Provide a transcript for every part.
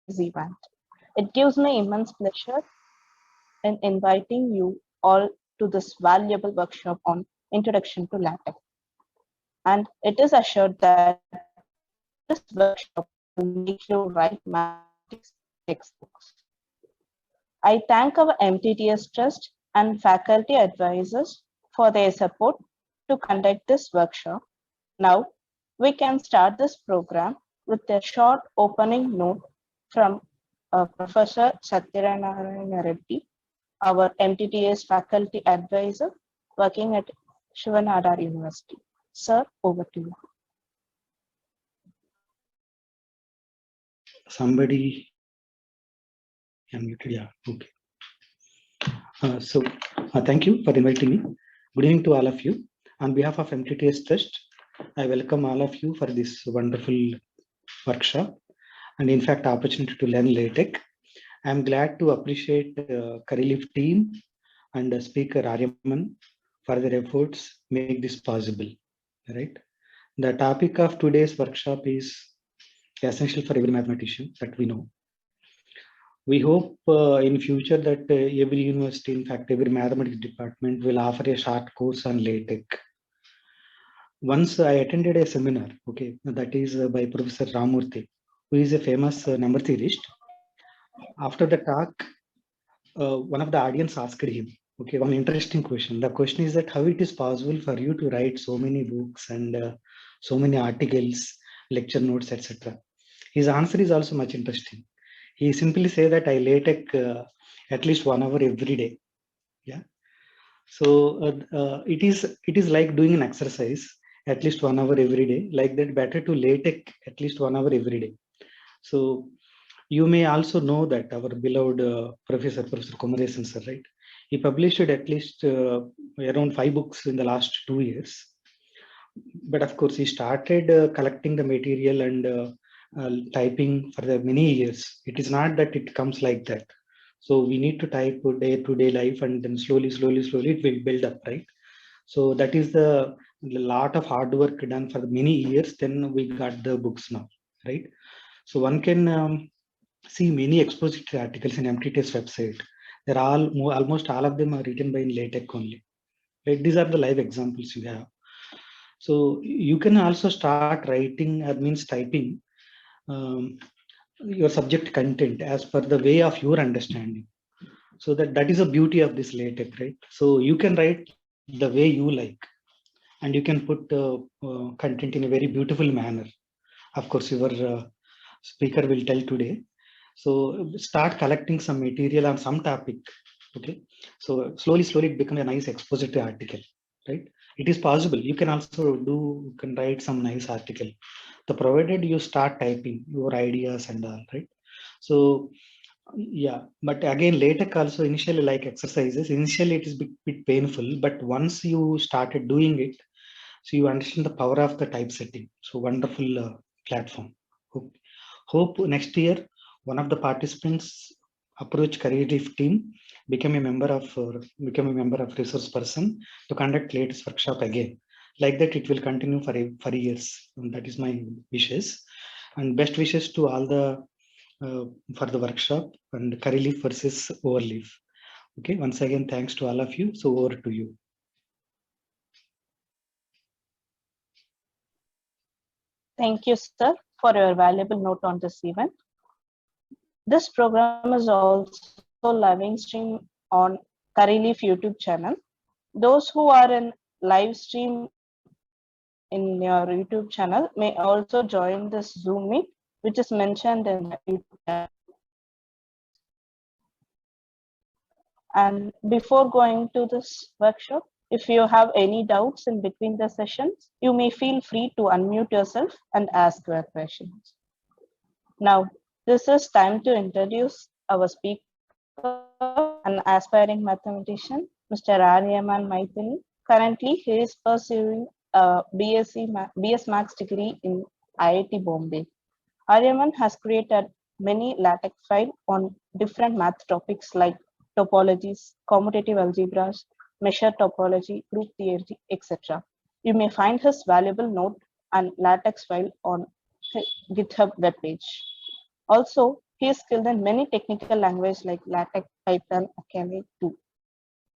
event. It gives me immense pleasure in inviting you all to this valuable workshop on Introduction to LaTeX. And it is assured that this workshop will make you write mathematics textbooks. I thank our MTTS Trust and faculty advisors for their support to conduct this workshop. Now, we can start this program with a short opening note from Professor Satyanarayana Reddy, our MTTS faculty advisor working at Shivanadar University. Sir, over to you. Somebody unmuted, yeah, okay. Thank you for inviting me. Good evening to all of you. On behalf of MTTS Trust, I welcome all of you for this wonderful workshop and in fact opportunity to learn LaTeX. I am glad to appreciate Overleaf team and speaker Aryaman for their efforts make this possible, right? The topic of today's workshop is essential for every mathematician that we know. We hope in future that every university, in fact, every mathematics department will offer a short course on LaTeX. Once I attended a seminar, okay, that is by Professor Ramurthy, who is a famous number theorist. After the talk, one of the audience asked him, okay, one interesting question. The question is that how it is possible for you to write so many books and so many articles, lecture notes, etc. His answer is also much interesting. He simply say that I LaTeX at least 1 hour every day. Yeah. So it is like doing an exercise at least 1 hour every day. Like that, better to LaTeX at least 1 hour every day. So you may also know that our beloved Professor Kumaresan sir, right? He published at least around 5 books in the last 2 years. But of course, he started collecting the material and typing for the many years. It is not that it comes like that. So we need to type day-to-day life, and then slowly it will build up, right? So that is the lot of hard work done for many years. Then we got the books now, right? So one can see many expository articles in MTTS website. They're almost all of them are written by in LaTeX only. Right? These are the live examples you have. So you can also start writing, means typing your subject content as per the way of your understanding. So that is the beauty of this LaTeX, right? So you can write the way you like, and you can put content in a very beautiful manner. Of course, your speaker will tell today. So start collecting some material on some topic. Okay. So slowly it becomes a nice expository article, right? It is possible. You can also you can write some nice article. The provided you start typing your ideas and all, right? So yeah, but again, LaTeX also initially like exercises. Initially, it is bit painful, but once you started doing it, so you understand the power of the typesetting. So wonderful platform. Hope next year one of the participants approach Overleaf team, become a member of resource person to conduct latest workshop again. Like that, it will continue for years. And that is my wishes, and best wishes to all the for the workshop and Overleaf versus Overleaf. Okay, once again, thanks to all of you. So over to you. Thank you, sir, for your valuable note on this event. This program is also live stream on Overleaf YouTube channel. Those who are in live stream in your YouTube channel may also join this Zoom meet, which is mentioned in the YouTube channel. And before going to this workshop, if you have any doubts in between the sessions, you may feel free to unmute yourself and ask your questions. Now, this is time to introduce our speaker, an aspiring mathematician, Mr. Aryaman Maithani. Currently, he is pursuing a BS Maths degree in IIT Bombay. Aryaman has created many LaTeX files on different math topics like topologies, commutative algebras, measure topology, group theory, etc. You may find his valuable note and LaTeX file on his GitHub webpage. Also, he is skilled in many technical languages like LaTeX, Python, Akame too.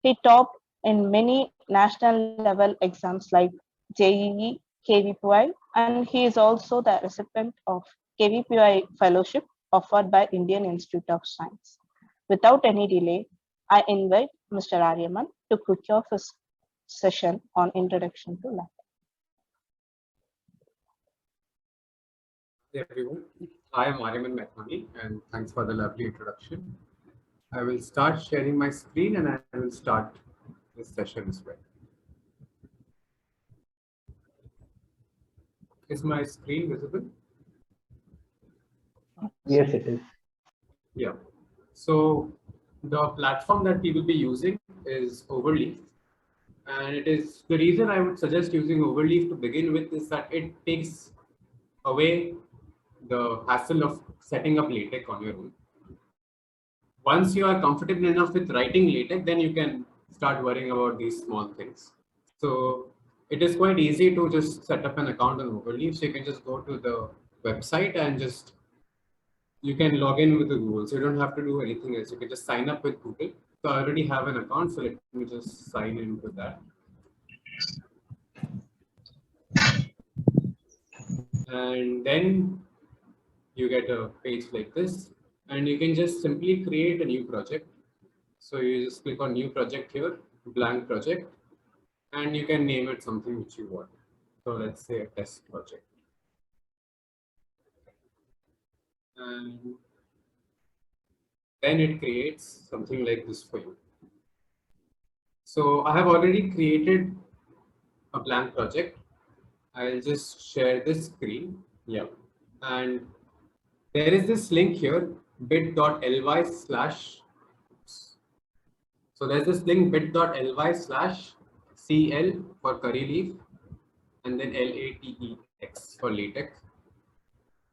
He topped in many national level exams like JEE, KVPI, and he is also the recipient of KVPI Fellowship offered by Indian Institute of Science. Without any delay, I invite Mr. Aryaman to kick off his session on Introduction to LaTeX. Hey everyone, I am Aryaman Maithani and thanks for the lovely introduction. I will start sharing my screen and I will start this session as well. Is my screen visible? Yes, it is. Yeah. So the platform that we will be using is Overleaf. And it is the reason I would suggest using Overleaf to begin with is that it takes away the hassle of setting up LaTeX on your own. Once you are comfortable enough with writing LaTeX, then you can start worrying about these small things. So it is quite easy to just set up an account on Overleaf. So you can just go to the website and you can log in with the Google. So you don't have to do anything else. You can just sign up with Google. So I already have an account. So let me just sign in with that. And then you get a page like this. And you can just simply create a new project. So you just click on new project here, blank project, and you can name it something which you want. So let's say a test project. And then it creates something like this for you. So I have already created a blank project. I'll just share this screen. Yeah. And there is this link here, bit.ly/. So there's this link bit.ly/CL for curry leaf and then LATEX for LaTeX.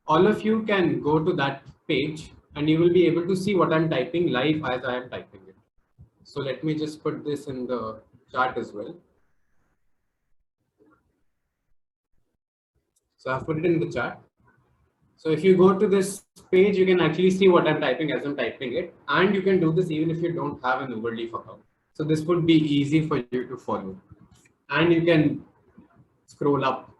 All of you can go to that page and you will be able to see what I'm typing live as I am typing it. So let me just put this in the chat as well. So I've put it in the chat. So if you go to this page, you can actually see what I'm typing as I'm typing it. And you can do this even if you don't have an Overleaf account. So this would be easy for you to follow. And you can scroll up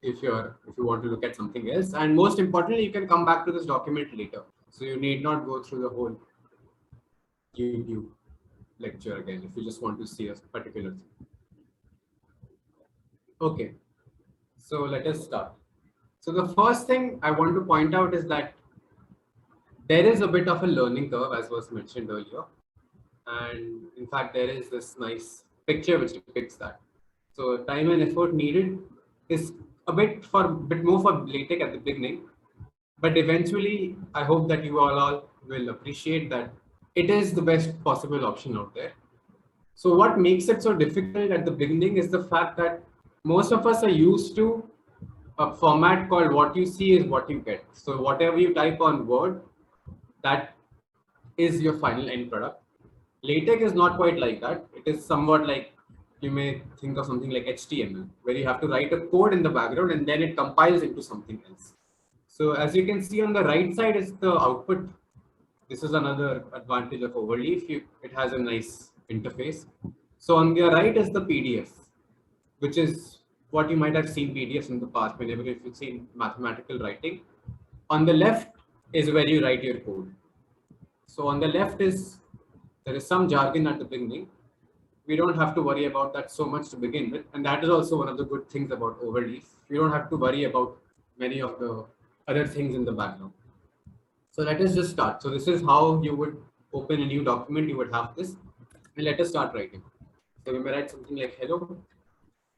if you want to look at something else. And most importantly, you can come back to this document later. So you need not go through the whole YouTube lecture again if you just want to see a particular thing. Okay, so let us start. So the first thing I want to point out is that there is a bit of a learning curve, as was mentioned earlier. And in fact, there is this nice picture which depicts that. So time and effort needed is a bit more for LaTeX at the beginning. But eventually, I hope that you all will appreciate that it is the best possible option out there. So what makes it so difficult at the beginning is the fact that most of us are used to a format called what you see is what you get. So whatever you type on Word, that is your final end product. LaTeX is not quite like that. It is somewhat like you may think of something like HTML, where you have to write a code in the background and then it compiles into something else. So as you can see on the right side is the output. This is another advantage of Overleaf. It has a nice interface. So on the right is the PDF, which is what you might have seen PDFs in the past whenever you've seen mathematical writing. On the left is where you write your code. So on the left there is some jargon at the beginning. We don't have to worry about that so much to begin with. And that is also one of the good things about Overleaf. You don't have to worry about many of the other things in the background. So let us just start. So this is how you would open a new document. You would have this. And let us start writing. So we may write something like, hello,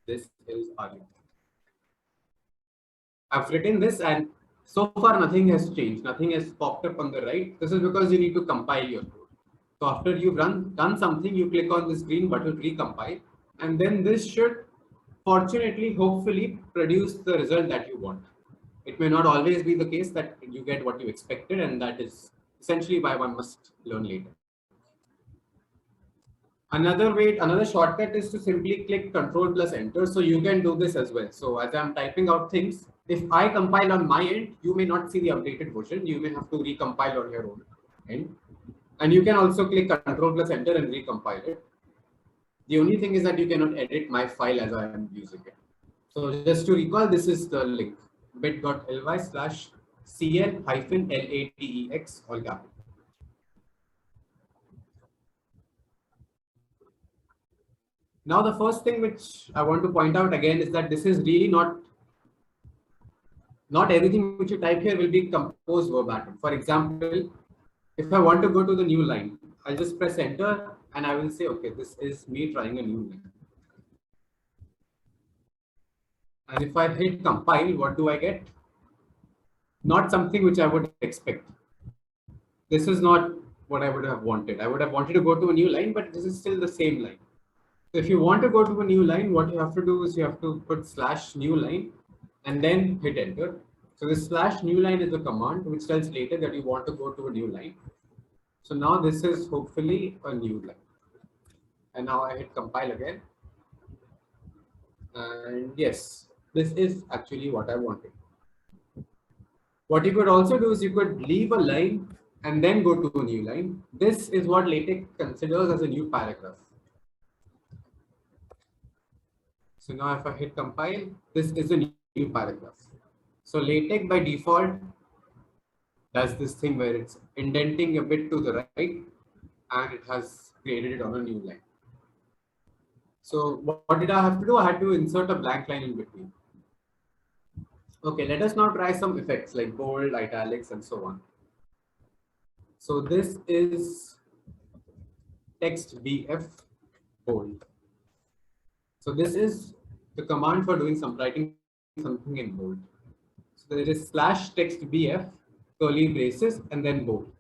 this is Aryaman. I've written this and so far nothing has changed. Nothing has popped up on the right. This is because you need to compile your code. So after you've done something, you click on this green button, recompile, and then this should fortunately, hopefully produce the result that you want. It may not always be the case that you get what you expected, and that is essentially why one must learn later. Another shortcut is to simply click Control plus Enter. So you can do this as well. So as I'm typing out things, if I compile on my end, you may not see the updated version. You may have to recompile on your own end. And you can also click Control plus Enter and recompile it. The only thing is that you cannot edit my file as I am using it. So just to recall, this is the link, bit.ly/cl-latex all capital. Now, the first thing which I want to point out again is that this is really not everything which you type here will be composed verbatim. For example, if I want to go to the new line, I'll just press enter and I will say, okay, this is me trying a new line. And if I hit compile, what do I get? Not something which I would expect. This is not what I would have wanted. I would have wanted to go to a new line, but this is still the same line. So if you want to go to a new line, what you have to do is you have to put /new line and then hit enter. So this /new line is a command which tells later that you want to go to a new line. So now this is hopefully a new line. And now I hit compile again. And yes, this is actually what I wanted. What you could also do is you could leave a line and then go to a new line. This is what LaTeX considers as a new paragraph. So now if I hit compile, this is a new paragraph. So LaTeX by default does this thing where it's indenting a bit to the right and it has created it on a new line. So what did I have to do? I had to insert a blank line in between. Okay, let us now try some effects like bold, italics, and so on. So this is text BF bold. So this is the command for doing some writing something in bold. So there is /text BF curly braces and then bold.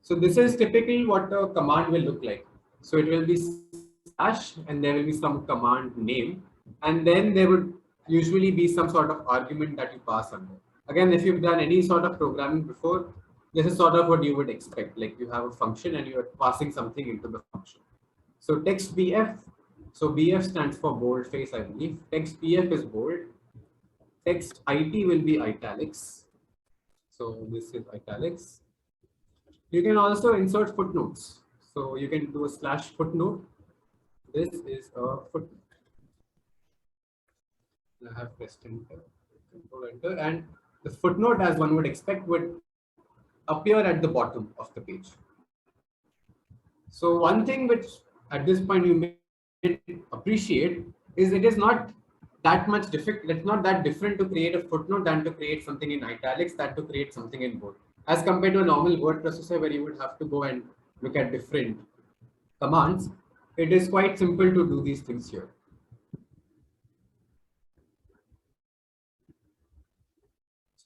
So this is typically what a command will look like. So it will be slash and there will be some command name and then there would usually be some sort of argument that you pass under. Again, if you've done any sort of programming before, this is sort of what you would expect. Like you have a function and you are passing something into the function. So text BF, so BF stands for boldface, I believe. Text BF is bold. Text IT will be italics. So this is italics. You can also insert footnotes. So you can do a /footnote. This is a footnote. I have pressed enter, control enter, and the footnote, as one would expect, would appear at the bottom of the page. So one thing which at this point you may appreciate is it is not that much difficult. It's not that different to create a footnote than to create something in italics, than to create something in bold. As compared to a normal word processor where you would have to go and look at different commands, it is quite simple to do these things here.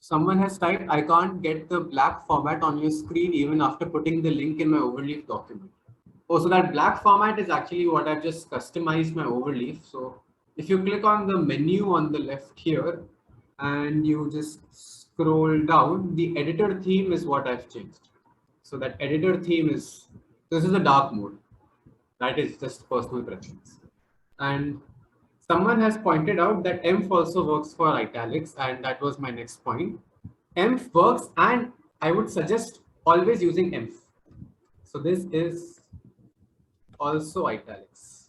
Someone has typed, I can't get the black format on your screen even after putting the link in my Overleaf document. Oh, so that black format is actually what I've just customized my Overleaf. So if you click on the menu on the left here and you just scroll down, the editor theme is what I've changed. So that editor theme is, this is the dark mode. That is just personal preference. And someone has pointed out that env also works for italics, and that was my next point. Env works, and I would suggest always using env. So this is also italics.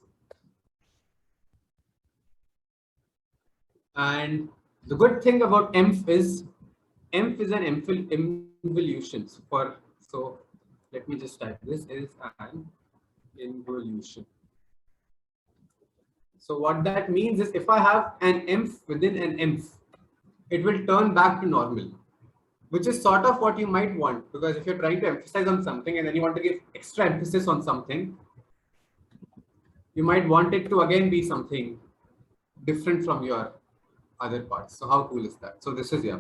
And the good thing about env is an involution for, so let me just type, this is an involution. So what that means is if I have an env within an env, it will turn back to normal, which is sort of what you might want, because if you're trying to emphasize on something and then you want to give extra emphasis on something, you might want it to again be something different from your other parts. So how cool is that? So this is, yeah.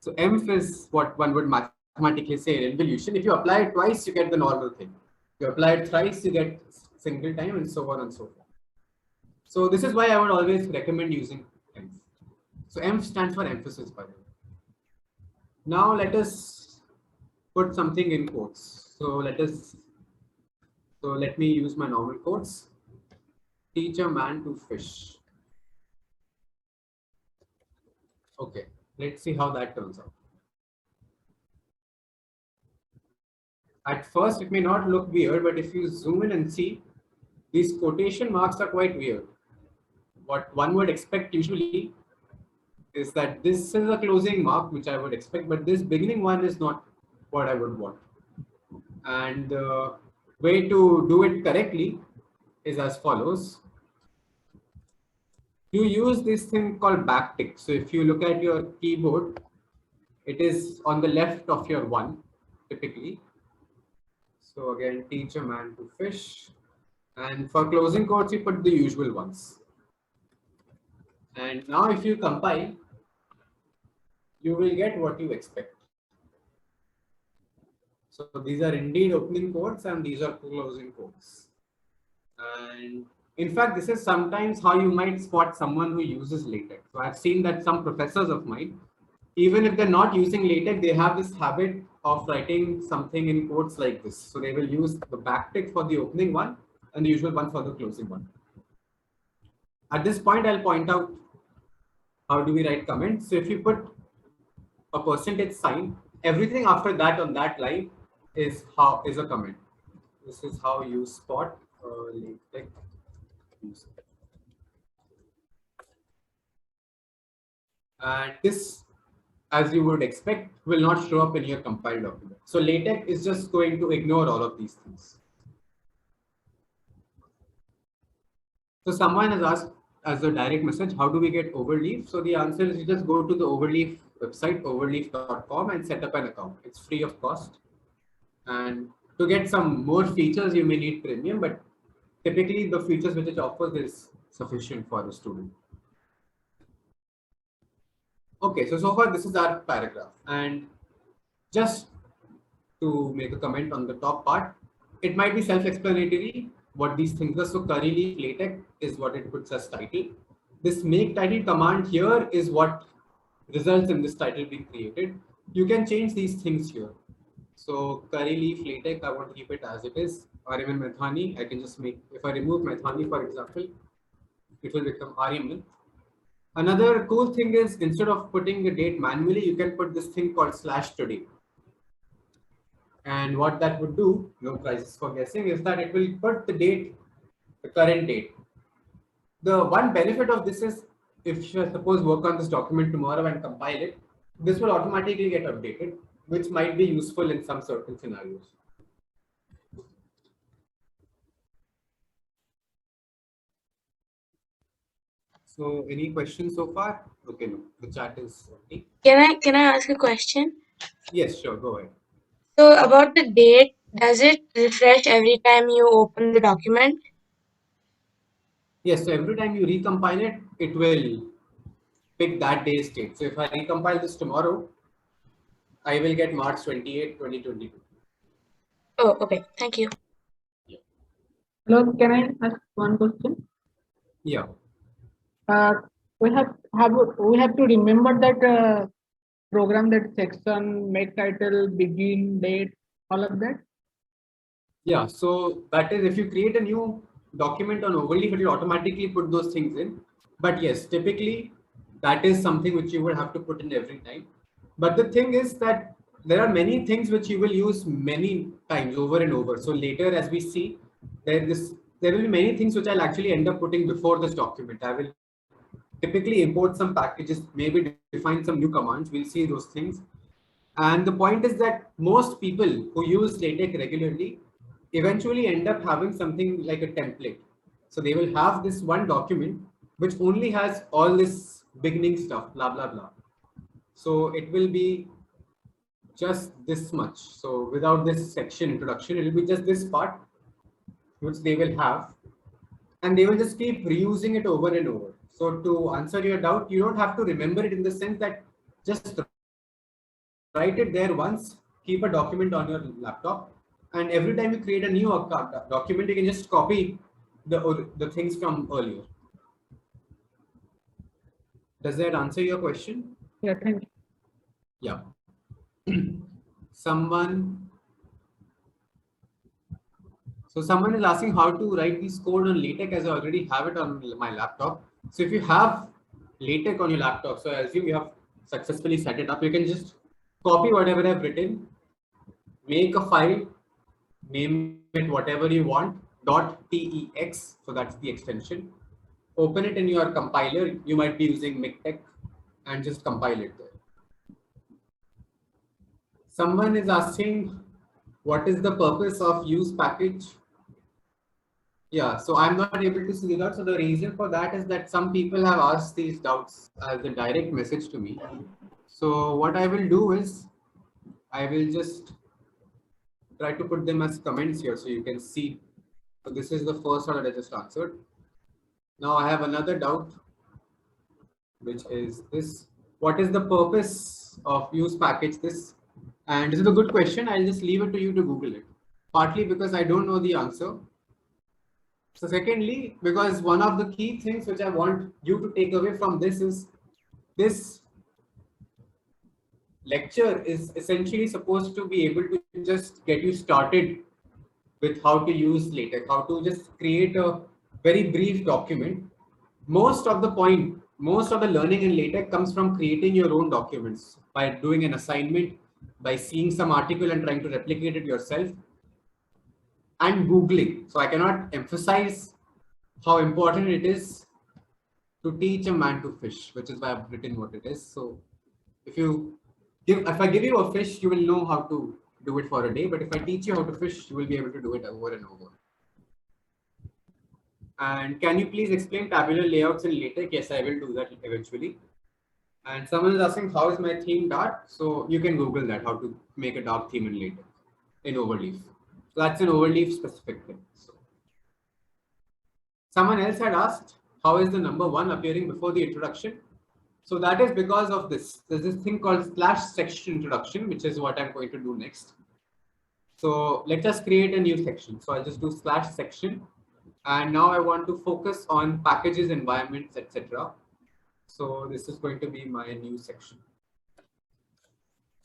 So env is what one would mathematically say an involution. If you apply it twice, you get the normal thing. If you apply it thrice, you get single time, and so on and so forth. So this is why I would always recommend using env. So env stands for emphasis, by the way. Now let us put something in quotes. So let me use my normal quotes. Teach a man to fish. Okay. Let's see how that turns out. At first, it may not look weird, but if you zoom in and see, these quotation marks are quite weird. What one would expect usually is that this is a closing mark, which I would expect, but this beginning one is not what I would want. And the way to do it correctly is as follows. You use this thing called backtick. So if you look at your keyboard, it is on the left of your one, typically. So again, teach a man to fish. And for closing quotes, you put the usual ones. And now if you compile, you will get what you expect. So these are indeed opening quotes and these are closing quotes. And in fact, this is sometimes how you might spot someone who uses LaTeX. So I've seen that some professors of mine, even if they're not using LaTeX, they have this habit of writing something in quotes like this. So they will use the backtick for the opening one and the usual one for the closing one. At this point, I'll point out how do we write comments. So if you put a percentage sign, everything after that on that line is a comment. This is how you spot LaTeX use. And this, as you would expect, will not show up in your compiled document. So LaTeX is just going to ignore all of these things. So someone has asked as a direct message, how do we get Overleaf? So the answer is you just go to the Overleaf website, overleaf.com, and set up an account. It's free of cost. And to get some more features, you may need premium, but typically the features which it offers is sufficient for the student. Okay, so far this is our paragraph. And just to make a comment on the top part, it might be self-explanatory what these things are. So curly leaf LaTeX is what it puts as title. This make title command here is what results in this title being created. You can change these things here. So curly leaf LaTeX, I want to keep it as it is. Aryaman Maithani, I can just make, if I remove Maithani, for example, it will become Aryaman. Another cool thing is instead of putting the date manually, you can put this thing called /today. And what that would do, no prizes for guessing, is that it will put the date, the current date. The one benefit of this is if you suppose work on this document tomorrow and compile it, this will automatically get updated, which might be useful in some certain scenarios. So any questions so far? Okay, no, the chat is empty. Can I ask a question? Yes, sure, go ahead. So about the date, does it refresh every time you open the document? Yes, so every time you recompile it, it will pick that day's date. So if I recompile this tomorrow, I will get March 28, 2022. Oh, okay. Thank you. Hello, can I ask one question? Yeah. We have to remember that program that section, make title, begin, date, all of that. Yeah, so that is if you create a new document on Overleaf, it will automatically put those things in. But yes, typically that is something which you will have to put in every time. But the thing is that there are many things which you will use many times over and over. So later, as we see, there will be many things which I'll actually end up putting before this document. I will typically import some packages, maybe define some new commands. We'll see those things. And the point is that most people who use LaTeX regularly eventually end up having something like a template. So they will have this one document which only has all this beginning stuff, blah, blah, blah. So it will be just this much. So without this section introduction, it will be just this part which they will have. And they will just keep reusing it over and over. So to answer your doubt, you don't have to remember it in the sense that just write it there once, keep a document on your laptop, and every time you create a new document, you can just copy the things from earlier. Does that answer your question? Yeah, thank you. Yeah. Someone is asking how to write this code on LaTeX, as I already have it on my laptop. So if you have LaTeX on your laptop, so I assume you have successfully set it up, you can just copy whatever I've written, make a file, name it whatever you want, .tex, so that's the extension. Open it in your compiler. You might be using MikTeX and just compile it there. Someone is asking, what is the purpose of use package? Yeah, so I'm not able to see that. So the reason for that is that some people have asked these doubts as a direct message to me. So what I will do is I will just try to put them as comments here so you can see. So this is the first one that I just answered. Now I have another doubt, which is this. What is the purpose of use package this? And this is a good question. I'll just leave it to you to Google it. Partly because I don't know the answer. So secondly, because one of the key things which I want you to take away from this is this lecture is essentially supposed to be able to just get you started with how to use LaTeX, how to just create a very brief document. Most of the learning in LaTeX comes from creating your own documents by doing an assignment, by seeing some article and trying to replicate it yourself, and Googling. So I cannot emphasize how important it is to teach a man to fish, which is why I've written what it is. So if I give you a fish, you will know how to do it for a day. But if I teach you how to fish, you will be able to do it over and over. And can you please explain tabular layouts in LaTeX? Yes, I will do that eventually. And someone is asking, how is my theme dark? So you can Google that, how to make a dark theme in LaTeX, in Overleaf. So that's an Overleaf specific thing. So someone else had asked, how is the number 1 appearing before the introduction? So that is because of this. There's this thing called /section introduction, which is what I'm going to do next. So let us create a new section. So I'll just do /section. And now I want to focus on packages, environments, etc. So this is going to be my new section.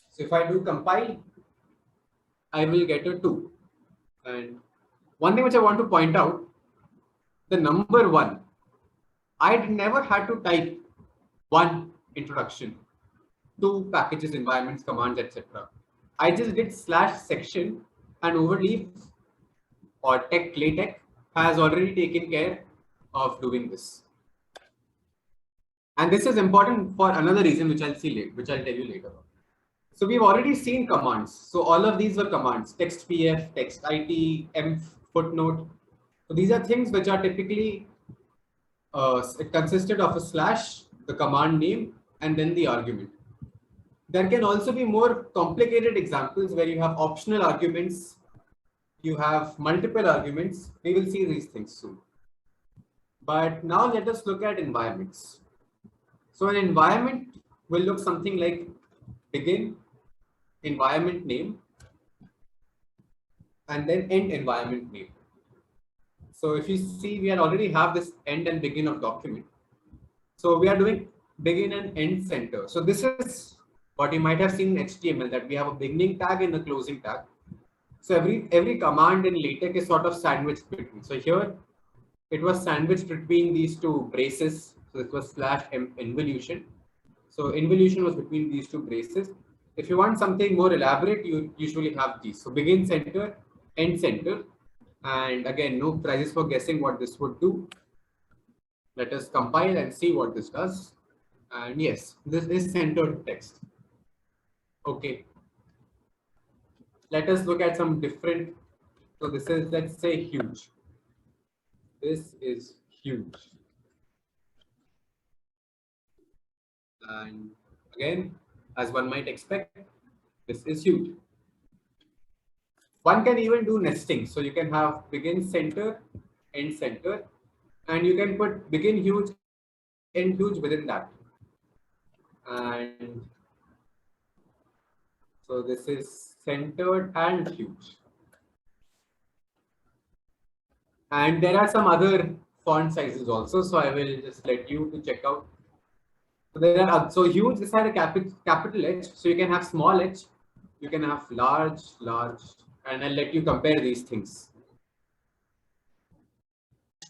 So if I do compile, I will get a 2. And one thing which I want to point out, the number 1, I never had to type 1 introduction, 2 packages, environments, commands, etc. I just did /section, and Overleaf or LaTeX has already taken care of doing this. And this is important for another reason, which I'll see later, which I'll tell you later. So we've already seen commands. So all of these were commands: text pf, text it, env, footnote. So these are things which are typically it consisted of a slash, the command name, and then the argument. There can also be more complicated examples where you have optional arguments, you have multiple arguments. We will see these things soon. But now let us look at environments. So an environment will look something like begin, environment name, and then end environment name. So if you see, we already have this end and begin of document. So we are doing begin and end center. So this is what you might have seen in HTML, that we have a beginning tag and a closing tag. So every command in LaTeX is sort of sandwiched between. So here it was sandwiched between these two braces. So it was /involution. So involution was between these two braces. If you want something more elaborate, you usually have these. So begin center, end center. And again, no prizes for guessing what this would do. Let us compile and see what this does. And yes, this is centered text. Okay. Let us look at some different. So this is, let's say, huge. This is huge. And again, as one might expect, this is huge. One can even do nesting. So you can have begin center, end center, and you can put begin huge, end huge within that. And so this is centered and huge. And there are some other font sizes also. So I will just let you to check out. So there are, so huge, this had a capital H. So you can have small h, you can have large, and I'll let you compare these things.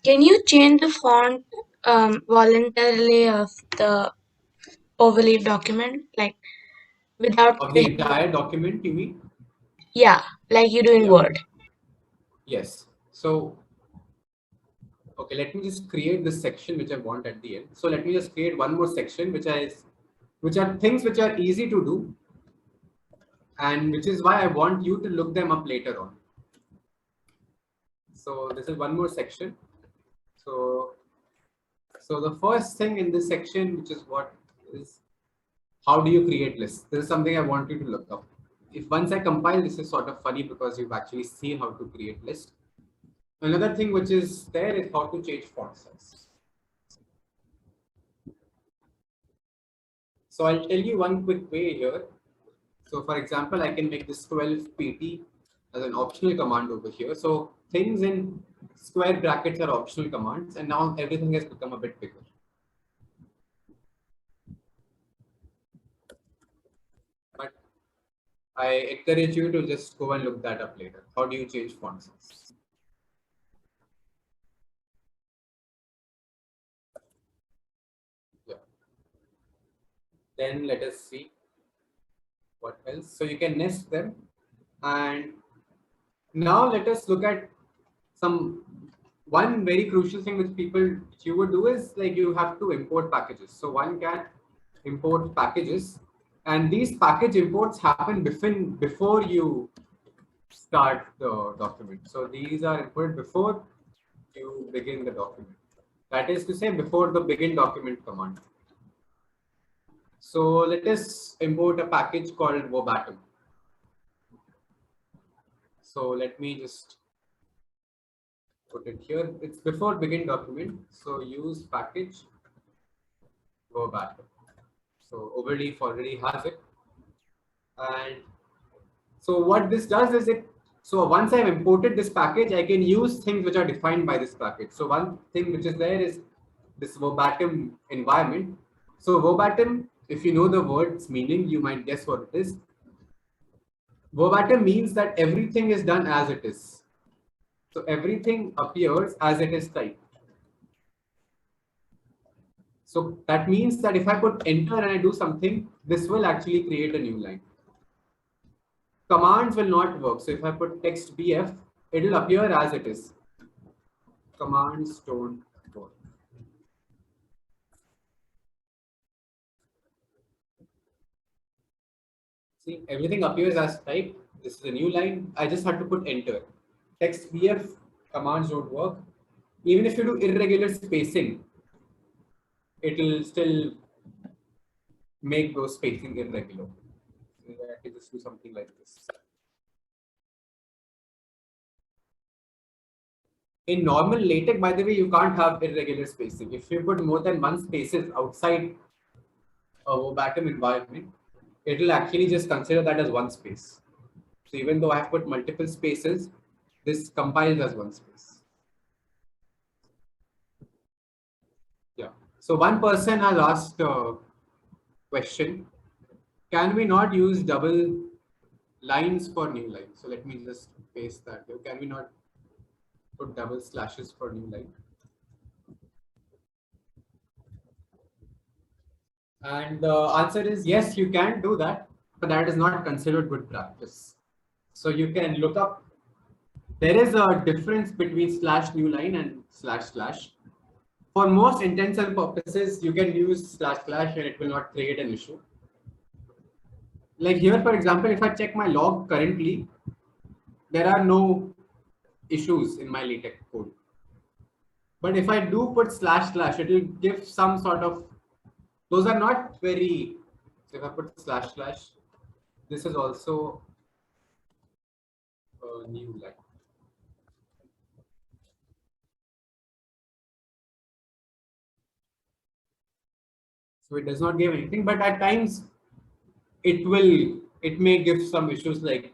Can you change the font voluntarily of the Overleaf document, like without Of the entire document, you mean? yeah, like you do in Yeah. Word. Yes. So, okay, let me just create this section which I want at the end. So let me just create one more section which are things which are easy to do, and which is why I want you to look them up later on. So this is one more section. So the first thing in this section, which is what is how do you create lists? This is something I want you to look up. If once I compile, this is sort of funny because you've actually seen how to create lists. Another thing which is there is how to change font size. So I'll tell you one quick way here. So for example, I can make this 12pt as an optional command over here. So things in square brackets are optional commands, and now everything has become a bit bigger. But I encourage you to just go and look that up later. How do you change font size? Yeah. Then let us see what else. So you can nest them. And now let us look at one very crucial thing which you would do is like you have to import packages. So one can import packages, and these package imports happen before you start the document. So these are imported before you begin the document. That is to say, before the begin document command. So let us import a package called verbatim. So let me just put it here. It's before begin document. So use package verbatim. So Overleaf already has it. And so what this does is so once I've imported this package, I can use things which are defined by this package. So one thing which is there is this verbatim environment. So verbatim, if you know the word's meaning, you might guess what it is. Verbatim means that everything is done as it is. So everything appears as it is typed. So that means that if I put enter and I do something, this will actually create a new line. Commands will not work. So if I put text BF, it will appear as it is. Commands don't work. See, everything appears as typed. This is a new line. I just had to put enter. Text BF, commands don't work. Even if you do irregular spacing, it will still make those spacing irregular. So I can just do something like this. In normal LaTeX, by the way, you can't have irregular spacing. If you put more than one spaces outside a verbatim environment, it will actually just consider that as one space. So even though I have put multiple spaces, this compiles as one space. Yeah. So one person has asked a question: can we not use double lines for new line? So let me just paste that here. Can we not put double slashes for new line? And the answer is yes, you can do that, but that is not considered good practice. So you can look up, there is a difference between slash new line and slash slash. For most intents and purposes, you can use slash slash and it will not create an issue. Like here, for example, if I check my log currently, there are no issues in my LaTeX code. But if I do put slash slash, it will give some sort of, those are not very, so if I put slash slash, this is also a new line. So it does not give anything, but at times it may give some issues like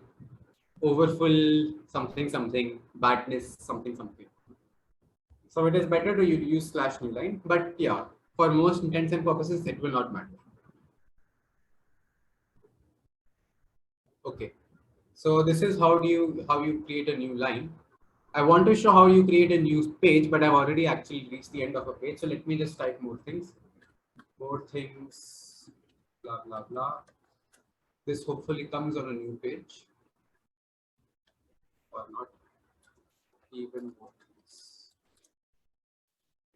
overfill, something, something, badness, something, something. So it is better to use slash new line, but yeah, for most intents and purposes, it will not matter. Okay, so this is how you create a new line. I want to show how you create a new page, but I've already actually reached the end of a page. So let me just type more things. More things. blah, blah, blah. This hopefully comes on a new page or not. Even more.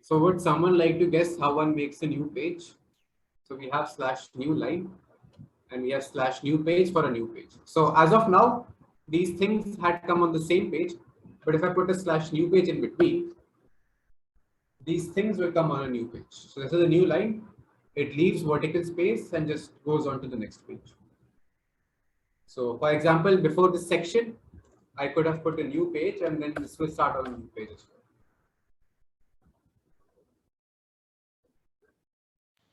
So would someone like to guess how one makes a new page? So we have slash new line and we have slash new page for a new page. So as of now, these things had come on the same page, but if I put a slash new page in between, these things will come on a new page. So this is a new line. It leaves vertical space and just goes on to the next page. So for example, before this section, I could have put a new page and then this will start on a new page as well.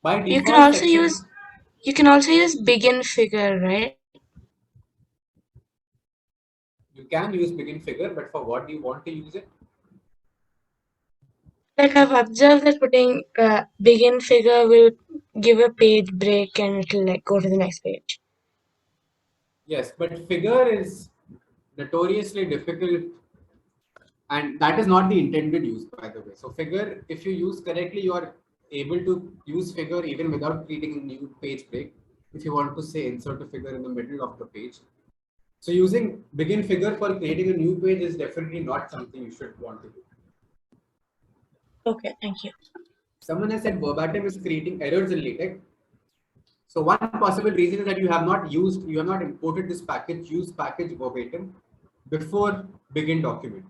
By You can default also section, use begin figure, right? you can use begin figure, but for what do you want to use it? Like I've observed that putting begin figure will give a page break and it'll like go to the next page. Yes, but figure is notoriously difficult and that is not the intended use, by the way. So figure, if you use correctly, you are able to use figure even without creating a new page break. If you want to say insert a figure in the middle of the page. So using begin figure for creating a new page is definitely not something you should want to do. Okay, thank you. Someone has said verbatim is creating errors in LaTeX. So one possible reason is that you have not imported this package, use package verbatim before begin document.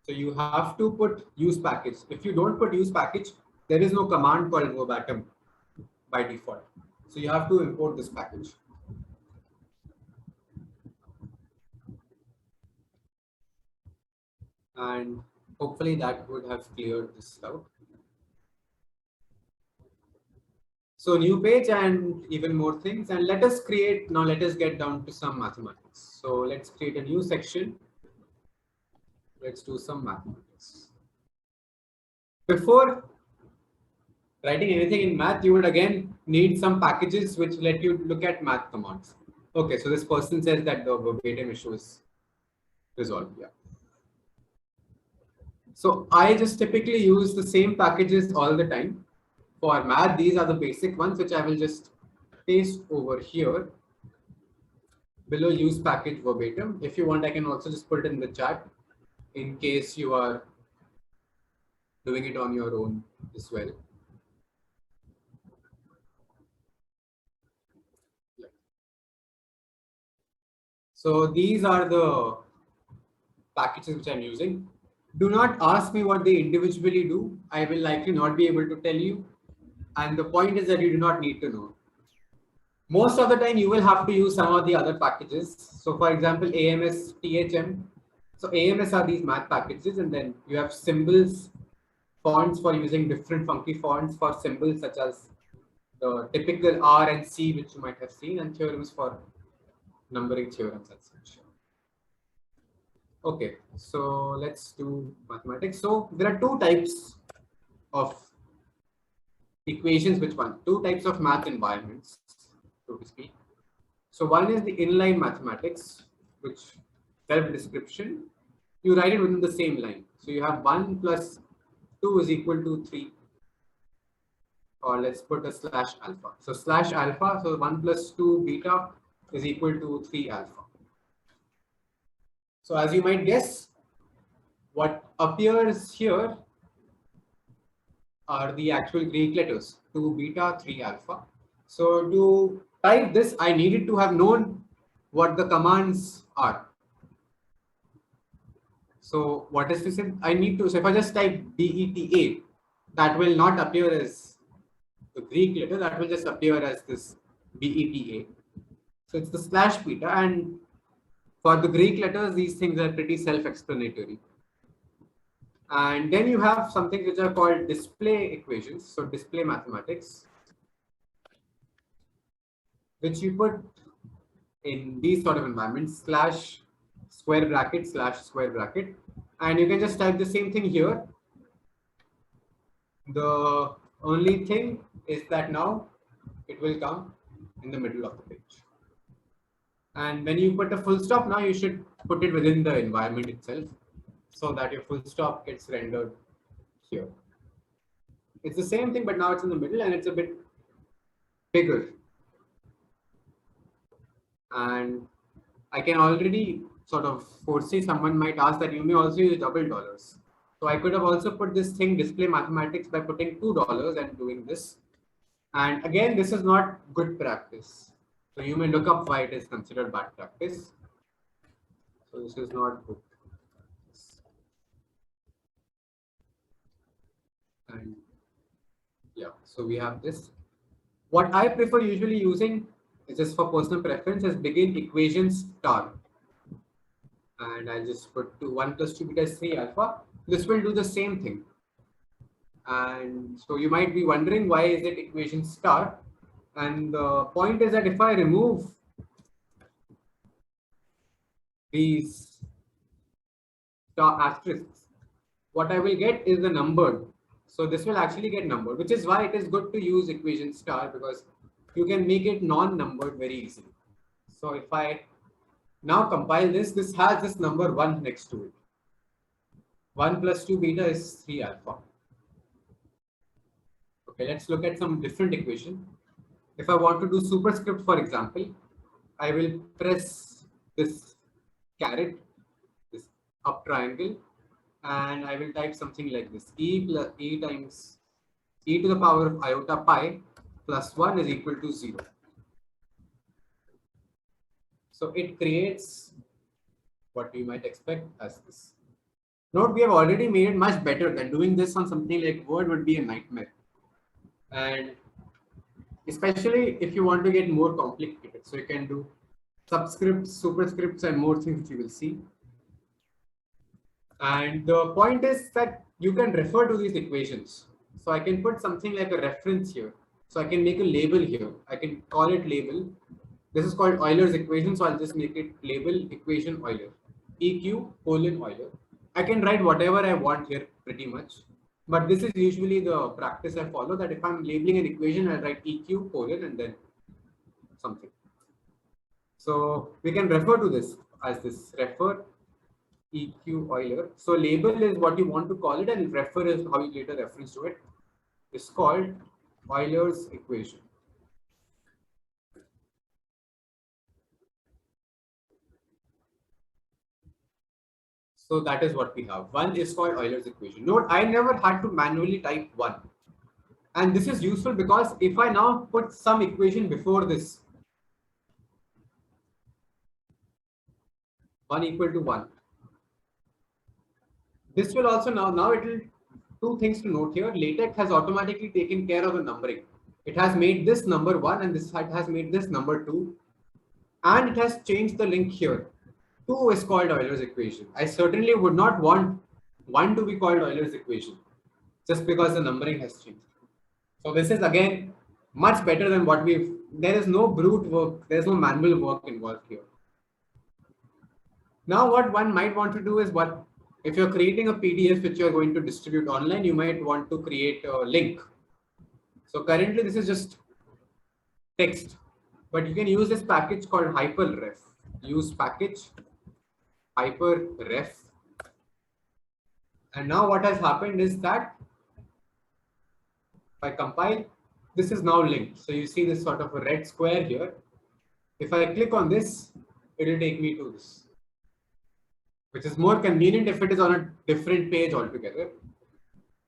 So you have to put use package. If you don't put use package, there is no command called verbatim by default. So you have to import this package. And hopefully that would have cleared this out. So new page and even more things. And let us get down to some mathematics. So let's create a new section. Let's do some mathematics. Before writing anything in math, you would again need some packages which let you look at math commands. Okay, so this person says that the verbatim issue is resolved. Yeah. So I just typically use the same packages all the time. For math, these are the basic ones which I will just paste over here below use package verbatim. If you want, I can also just put it in the chat in case you are doing it on your own as well. Yeah. So these are the packages which I'm using. Do not ask me what they individually do. I will likely not be able to tell you. And the point is that you do not need to know. Most of the time, you will have to use some of the other packages. So for example, AMS, THM. So AMS are these math packages, and then you have symbols, fonts for using different funky fonts for symbols such as the typical R and C, which you might have seen, and theorems for numbering theorems and such. Okay, so let's do mathematics. So there are two types of equations, two types of math environments, so to speak. So one is the inline mathematics, which self-description, you write it within the same line. So you have 1 plus 2 is equal to 3. Or let's put a slash alpha. So slash alpha, so 1 plus 2 beta is equal to 3 alpha. So as you might guess, what appears here are the actual Greek letters, 2 beta, 3 alpha. So to type this, I needed to have known what the commands are. So what is this? I need to, so if I just type DETA, that will not appear as the Greek letter, that will just appear as this BETA. So it's the slash beta, and for the Greek letters, these things are pretty self-explanatory. And then you have something which are called display equations, so display mathematics, which you put in these sort of environments, slash square bracket, slash square bracket. And you can just type the same thing here. The only thing is that now it will come in the middle of the page. And when you put a full stop, now you should put it within the environment itself so that your full stop gets rendered here. It's the same thing, but now it's in the middle and it's a bit bigger. And I can already sort of foresee someone might ask that you may also use double dollars. So I could have also put this thing display mathematics by putting $2 and doing this. And again, this is not good practice. So you may look up why it is considered bad practice. So this is not good. And yeah, so we have this. What I prefer usually using is just for personal preference is begin equation star. And I'll just put 1 plus 2 beta is 3 alpha. This will do the same thing. And so you might be wondering why is it equation star? And the point is that if I remove these star asterisks, what I will get is the numbered. So this will actually get numbered, which is why it is good to use equation star, because you can make it non-numbered very easily. So if I now compile this, this has this number 1 next to it. 1 plus 2 beta is 3 alpha. Okay, let's look at some different equation. If I want to do superscript, for example, I will press this caret, this up triangle, and I will type something like this: e times e to the power of iota pi plus 1 is equal to 0. So it creates what you might expect as this. Note, we have already made it much better than doing this on something like Word would be a nightmare. And especially if you want to get more complicated. So you can do subscripts, superscripts, and more things which you will see. And the point is that you can refer to these equations. So I can put something like a reference here. So I can make a label here. I can call it label. This is called Euler's equation. So I'll just make it label equation Euler. EQ colon Euler. I can write whatever I want here pretty much. But this is usually the practice I follow, that if I'm labeling an equation, I'll write EQ colon and then something. So we can refer to this as this refer EQ Euler. So label is what you want to call it, and refer is how you later reference to it. It's called Euler's equation. So that is what we have. 1 is called Euler's equation. Note, I never had to manually type 1. And this is useful because if I now put some equation before this, 1 equal to 1. This will also now it will, two things to note here. LaTeX has automatically taken care of the numbering. It has made this number 1 and this has made this number 2. And it has changed the link here. 2 is called Euler's equation. I certainly would not want 1 to be called Euler's equation just because the numbering has changed. So this is again much better than what there is no brute work, there's no manual work involved here. Now what one might want to do is, if you're creating a PDF which you're going to distribute online, you might want to create a link. So currently this is just text, but you can use this package called hyperref. Use package hyperref. And now what has happened is that if I compile, this is now linked. So you see this sort of a red square here. If I click on this, it will take me to this, which is more convenient if it is on a different page altogether.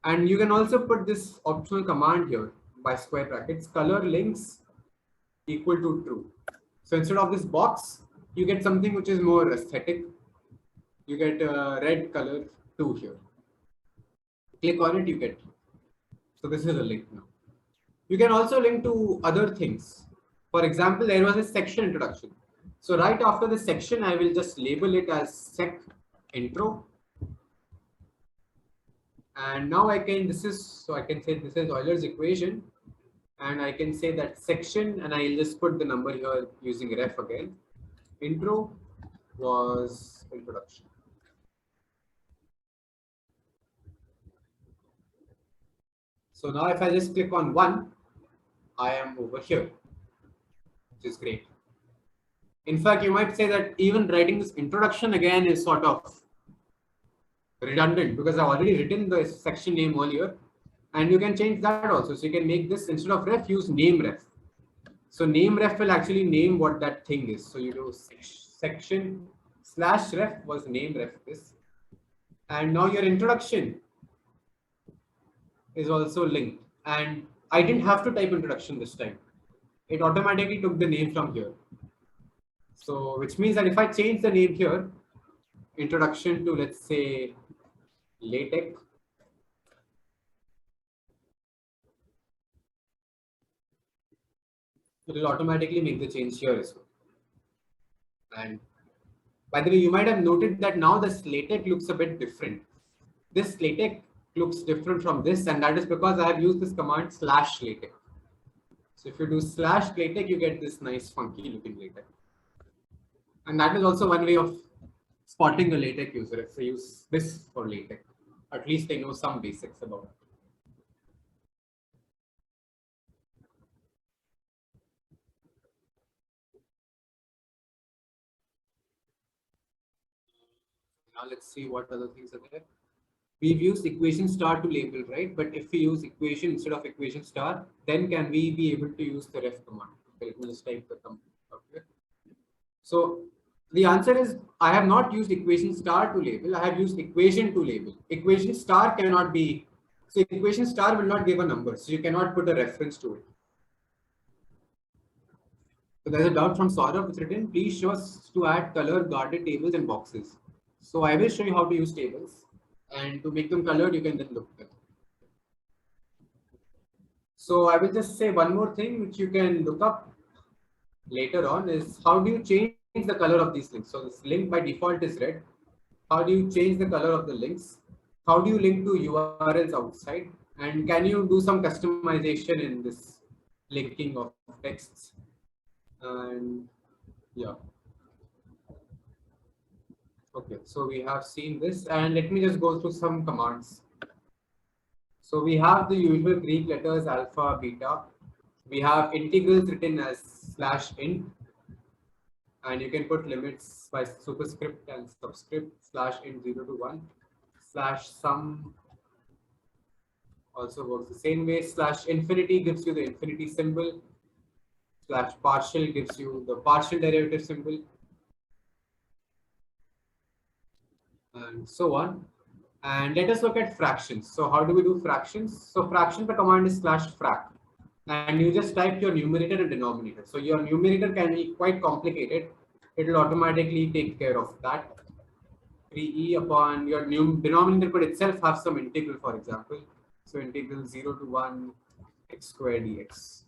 And you can also put this optional command here by square brackets, color links equal to true. So instead of this box, you get something which is more aesthetic. You get a red color 2 here. Click on it, you get. So this is a link now. You can also link to other things. For example, there was a section introduction. So right after the section, I will just label it as sec intro. And now I can say this is Euler's equation. And I can say that section, and I'll just put the number here using ref again. Intro was introduction. So now if I just click on 1, I am over here, which is great. In fact, you might say that even writing this introduction again is sort of redundant because I've already written the section name earlier, and you can change that also. So you can make this, instead of ref, use name ref. So name ref will actually name what that thing is. So you do section slash ref was name ref this. And now your introduction is also linked. And I didn't have to type introduction this time. It automatically took the name from here. So which means that if I change the name here, introduction to, let's say, LaTeX, it will automatically make the change here as well. And by the way, you might have noted that now this LaTeX looks a bit different. This LaTeX looks different from this, and that is because I have used this command /LaTeX. So if you do /LaTeX, you get this nice funky looking LaTeX. And that is also one way of spotting a LaTeX user if they use this for LaTeX. At least they know some basics about it. Now let's see what other things are there. We've used equation star to label, right? But if we use equation instead of equation star, then can we be able to use the ref command? Okay, let me just type the command up here. So the answer is I have not used equation star to label. I have used equation to label. Equation star cannot be, so equation star will not give a number. So you cannot put a reference to it. So there's a doubt from Saurabh. It's written, please show us to add color guarded tables and boxes. So I will show you how to use tables, and to make them colored, you can then look at them. So I will just say one more thing which you can look up later on is how do you change the color of these links? So this link by default is red. How do you change the color of the links? How do you link to URLs outside? And can you do some customization in this linking of texts? And yeah. Okay, so we have seen this, and let me just go through some commands. So we have the usual Greek letters alpha, beta. We have integrals written as /int, and you can put limits by superscript and subscript /int 0 to 1 /sum also works the same way. /infinity gives you the infinity symbol. /partial gives you the partial derivative symbol, and so on. And let us look at fractions. So how do we do fractions? So fraction, the command is /frac, and you just type your numerator and denominator. So your numerator can be quite complicated. It will automatically take care of that. 3e upon your denominator could itself have some integral, for example. So integral 0 to 1 x squared dx.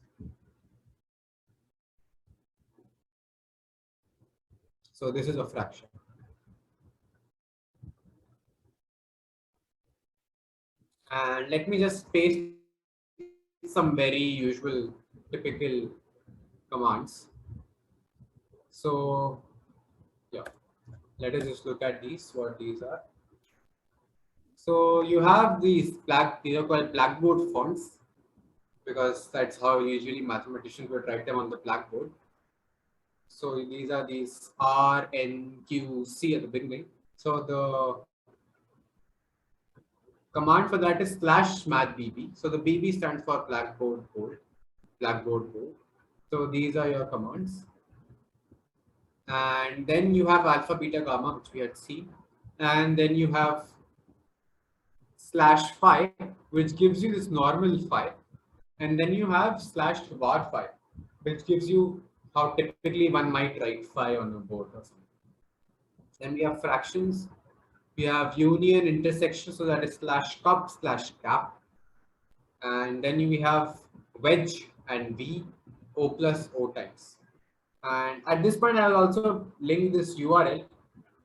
So this is a fraction. And let me just paste some very usual, typical commands. So yeah, let us just look at these, what these are. So you have these these are called blackboard fonts, because that's how usually mathematicians would write them on the blackboard. So these are these R, N, Q, C at the beginning. So the command for that is /mathbb. So the BB stands for blackboard bold. So these are your commands. And then you have alpha, beta, gamma, which we had seen. And then you have /phi, which gives you this normal phi. And then you have /var phi, which gives you how typically one might write phi on a board or something. Then we have fractions. We have union, intersection, so that is /cup/cap. And then we have wedge and V, O plus O times. And at this point, I will also link this URL.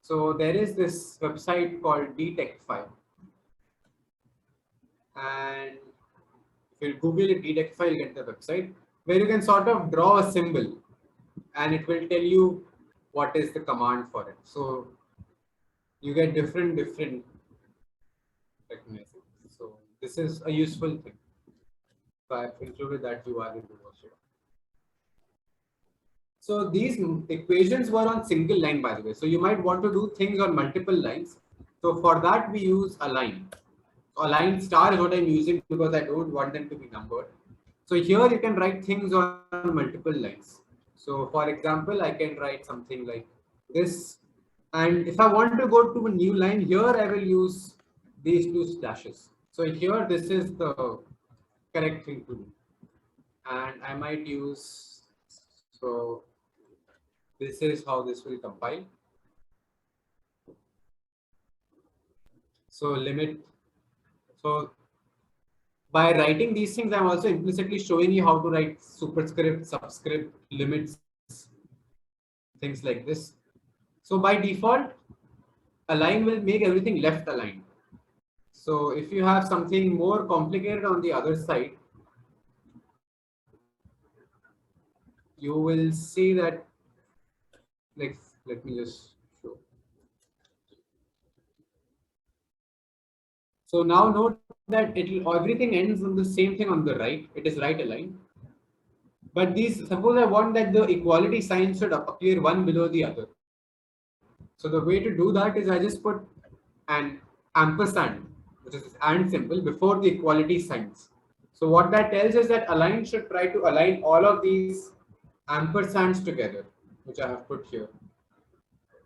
So there is this website called DTechFile. And if you Google it, DTechFile, you'll get the website where you can sort of draw a symbol and it will tell you what is the command for it. So you get different recognition. So this is a useful thing. So I've included that URL in the workshop. So these equations were on single line, by the way. So you might want to do things on multiple lines. So for that, we use align. Align star is what I'm using because I don't want them to be numbered. So here you can write things on multiple lines. So for example, I can write something like this. And if I want to go to a new line, here I will use these two slashes. So here, this is the correct thing to do. And I might use, so this is how this will compile. So limit, so by writing these things, I'm also implicitly showing you how to write superscript, subscript, limits, things like this. So by default, align will make everything left aligned. So if you have something more complicated on the other side, you will see that, like, let me just show. So now note that everything ends on the same thing on the right. It is right aligned. But these, suppose I want that the equality sign should appear one below the other. So the way to do that is I just put an ampersand, which is and symbol, before the equality signs. So what that tells is that align should try to align all of these ampersands together, which I have put here.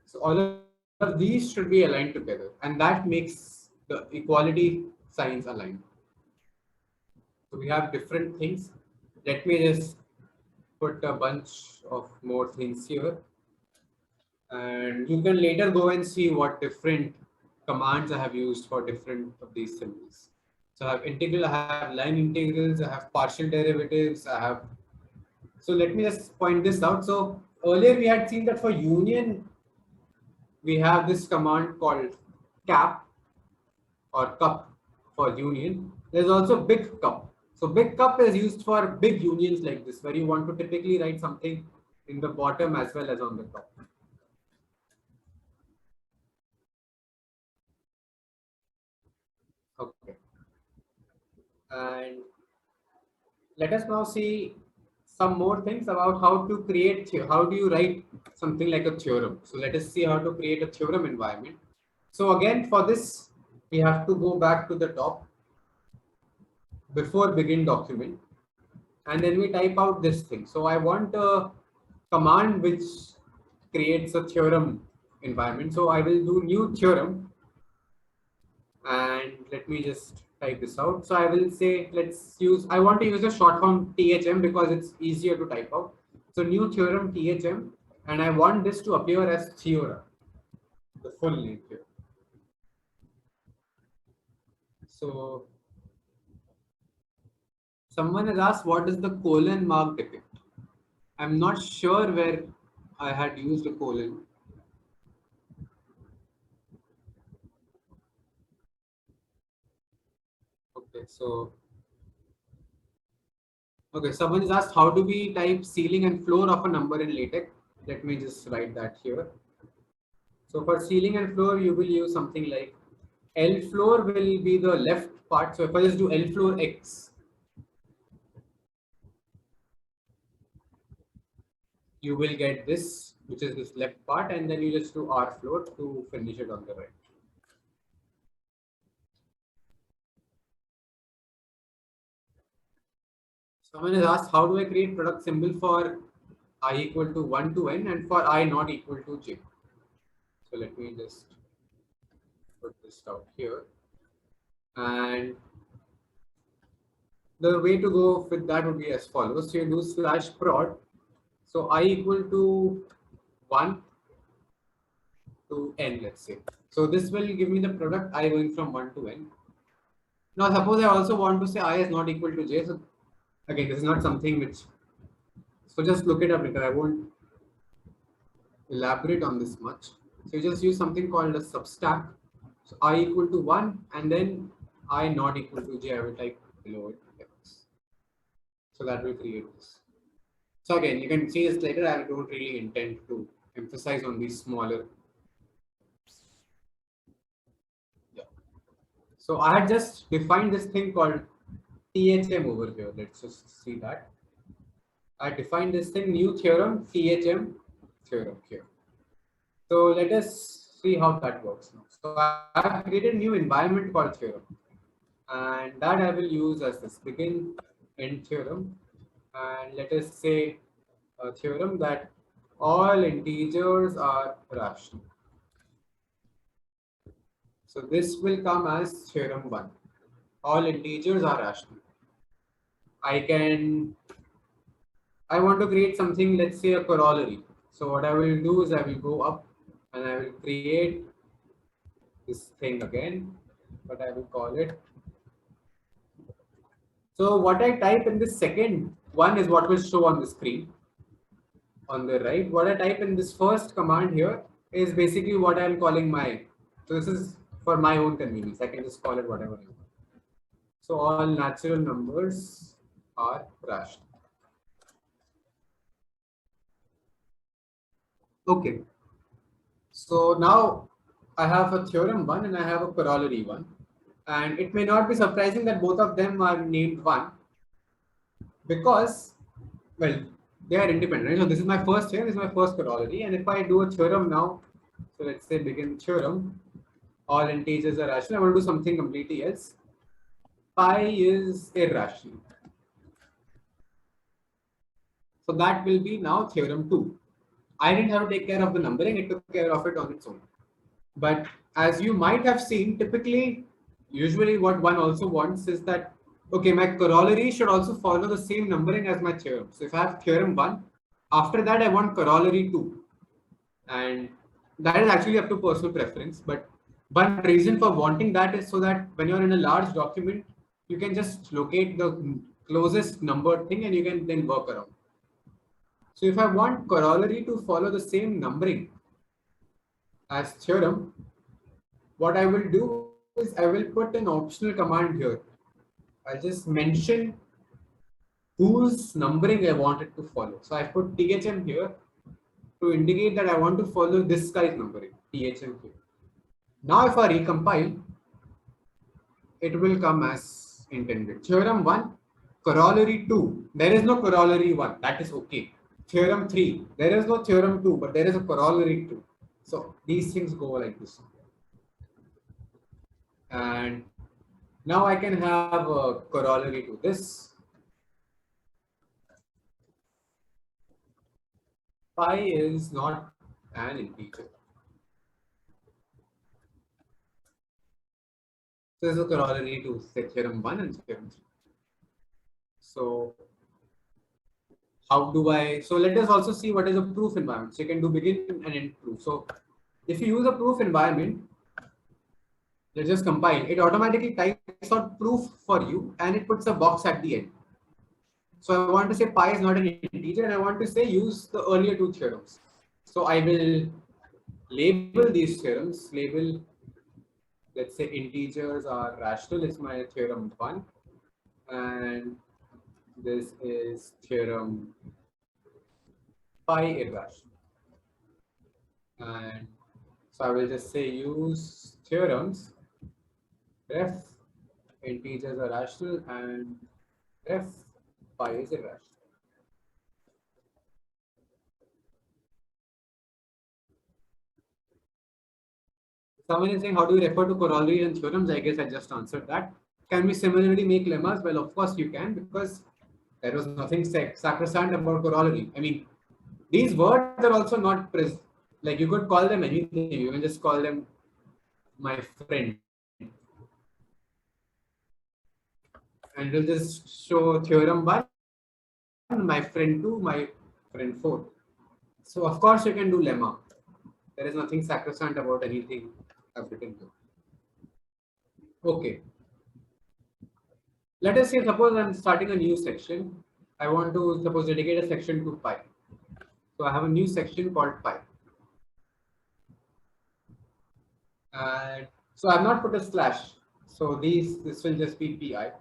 So all of these should be aligned together, and that makes the equality signs aligned. So we have different things. Let me just put a bunch of more things here. And you can later go and see what different commands I have used for different of these symbols. So I have integral, I have line integrals, I have partial derivatives, I have. So let me just point this out. So earlier we had seen that for union, we have this command called cap or cup for union. There's also big cup. So big cup is used for big unions like this, where you want to typically write something in the bottom as well as on the top. Okay. And let us now see some more things about how to create, how do you write something like a theorem. So let us see how to create a theorem environment. So again, for this, we have to go back to the top before begin document, and then we type out this thing. So I want a command which creates a theorem environment. So I will do new theorem, and let me just type this out. So I will say, I want to use a short form THM because it's easier to type out. So new theorem THM, and I want this to appear as theorem, the full name here. So someone has asked, what does the colon mark depict? I'm not sure where I had used a colon. Okay, so someone has asked, how do we type ceiling and floor of a number in LaTeX? Let me just write that here. So for ceiling and floor, you will use something like L floor will be the left part. So if I just do L floor X, you will get this, which is this left part, and then you just do R floor to finish it on the right. Someone has asked, how do I create product symbol for I equal to 1 to n and for I not equal to j? So let me just put this out here. And the way to go with that would be as follows. So you do /prod. So I equal to 1 to n, let's say. So this will give me the product I going from 1 to n. Now suppose I also want to say I is not equal to j. So again, this is not something which, so just look it up later. I won't elaborate on this much. So you just use something called a substack. So I equal to 1 and then I not equal to j, I will type below it. So that will create this. So again, you can see this later. I don't really intend to emphasize on these smaller. Yeah. So I had just defined this thing called THM over here. Let's just see that. I defined this thing, new theorem, THM theorem here. So let us see how that works now. So I have created a new environment called theorem, and that I will use as this begin end theorem, and let us say a theorem that all integers are rational. So this will come as theorem 1. All integers are rational. I want to create something, let's say a corollary. So what I will do is I will go up and I will create this thing again, but I will call it. So what I type in this second one is what will show on the screen on the right. What I type in this first command here is basically what I am calling my. So this is for my own convenience. I can just call it whatever I want. So all natural numbers are rational. Okay. So now I have a theorem 1 and I have a corollary 1. And it may not be surprising that both of them are named 1 because, well, they are independent. Right? So this is my first theorem, this is my first corollary. And if I do a theorem now, so let's say begin theorem, all integers are rational. I want to do something completely else. Pi is irrational. So that will be now theorem 2. I didn't have to take care of the numbering, it took care of it on its own. But as you might have seen, typically, usually what one also wants is that, okay, my corollary should also follow the same numbering as my theorem. So if I have theorem 1, after that I want corollary 2. And that is actually up to personal preference. But one reason for wanting that is so that when you're in a large document, you can just locate the closest numbered thing and you can then work around. So if I want corollary to follow the same numbering as theorem, what I will do is I will put an optional command here. I'll just mention whose numbering I want it to follow. So I put THM here to indicate that I want to follow this guy's numbering, THM here. Now if I recompile, it will come as intended. Theorem 1, corollary 2. There is no corollary 1. That is okay. Theorem 3. There is no theorem 2, but there is a corollary 2. So these things go like this. And now I can have a corollary to this. Pi is not an integer. So this is a corollary to say theorem 1 and theorem 3. So how do I, so let us also see what is a proof environment. So you can do begin and end proof. So if you use a proof environment, let's just compile, it automatically types out proof for you and it puts a box at the end. So I want to say pi is not an integer and I want to say use the earlier two theorems. So I will label these theorems, label, let's say integers are rational, it's my theorem 1. And this is theorem pi irrational. And so I will just say use theorems ref integers are rational and ref pi is irrational. Someone is saying, how do we refer to corollaries and theorems? I guess I just answered that. Can we similarly make lemmas? Well, of course you can, because there was nothing sacrosanct about corollary. I mean, these words are also not like you could call them anything. You can just call them my friend. And we'll just show theorem 1, my friend 2, my friend 4. So of course you can do lemma. There is nothing sacrosanct about anything I've written here. Okay. Let us say, suppose I'm starting a new section. I want to suppose dedicate a section to pi. So I have a new section called pi. And so I've not put a slash. So this will just be pi.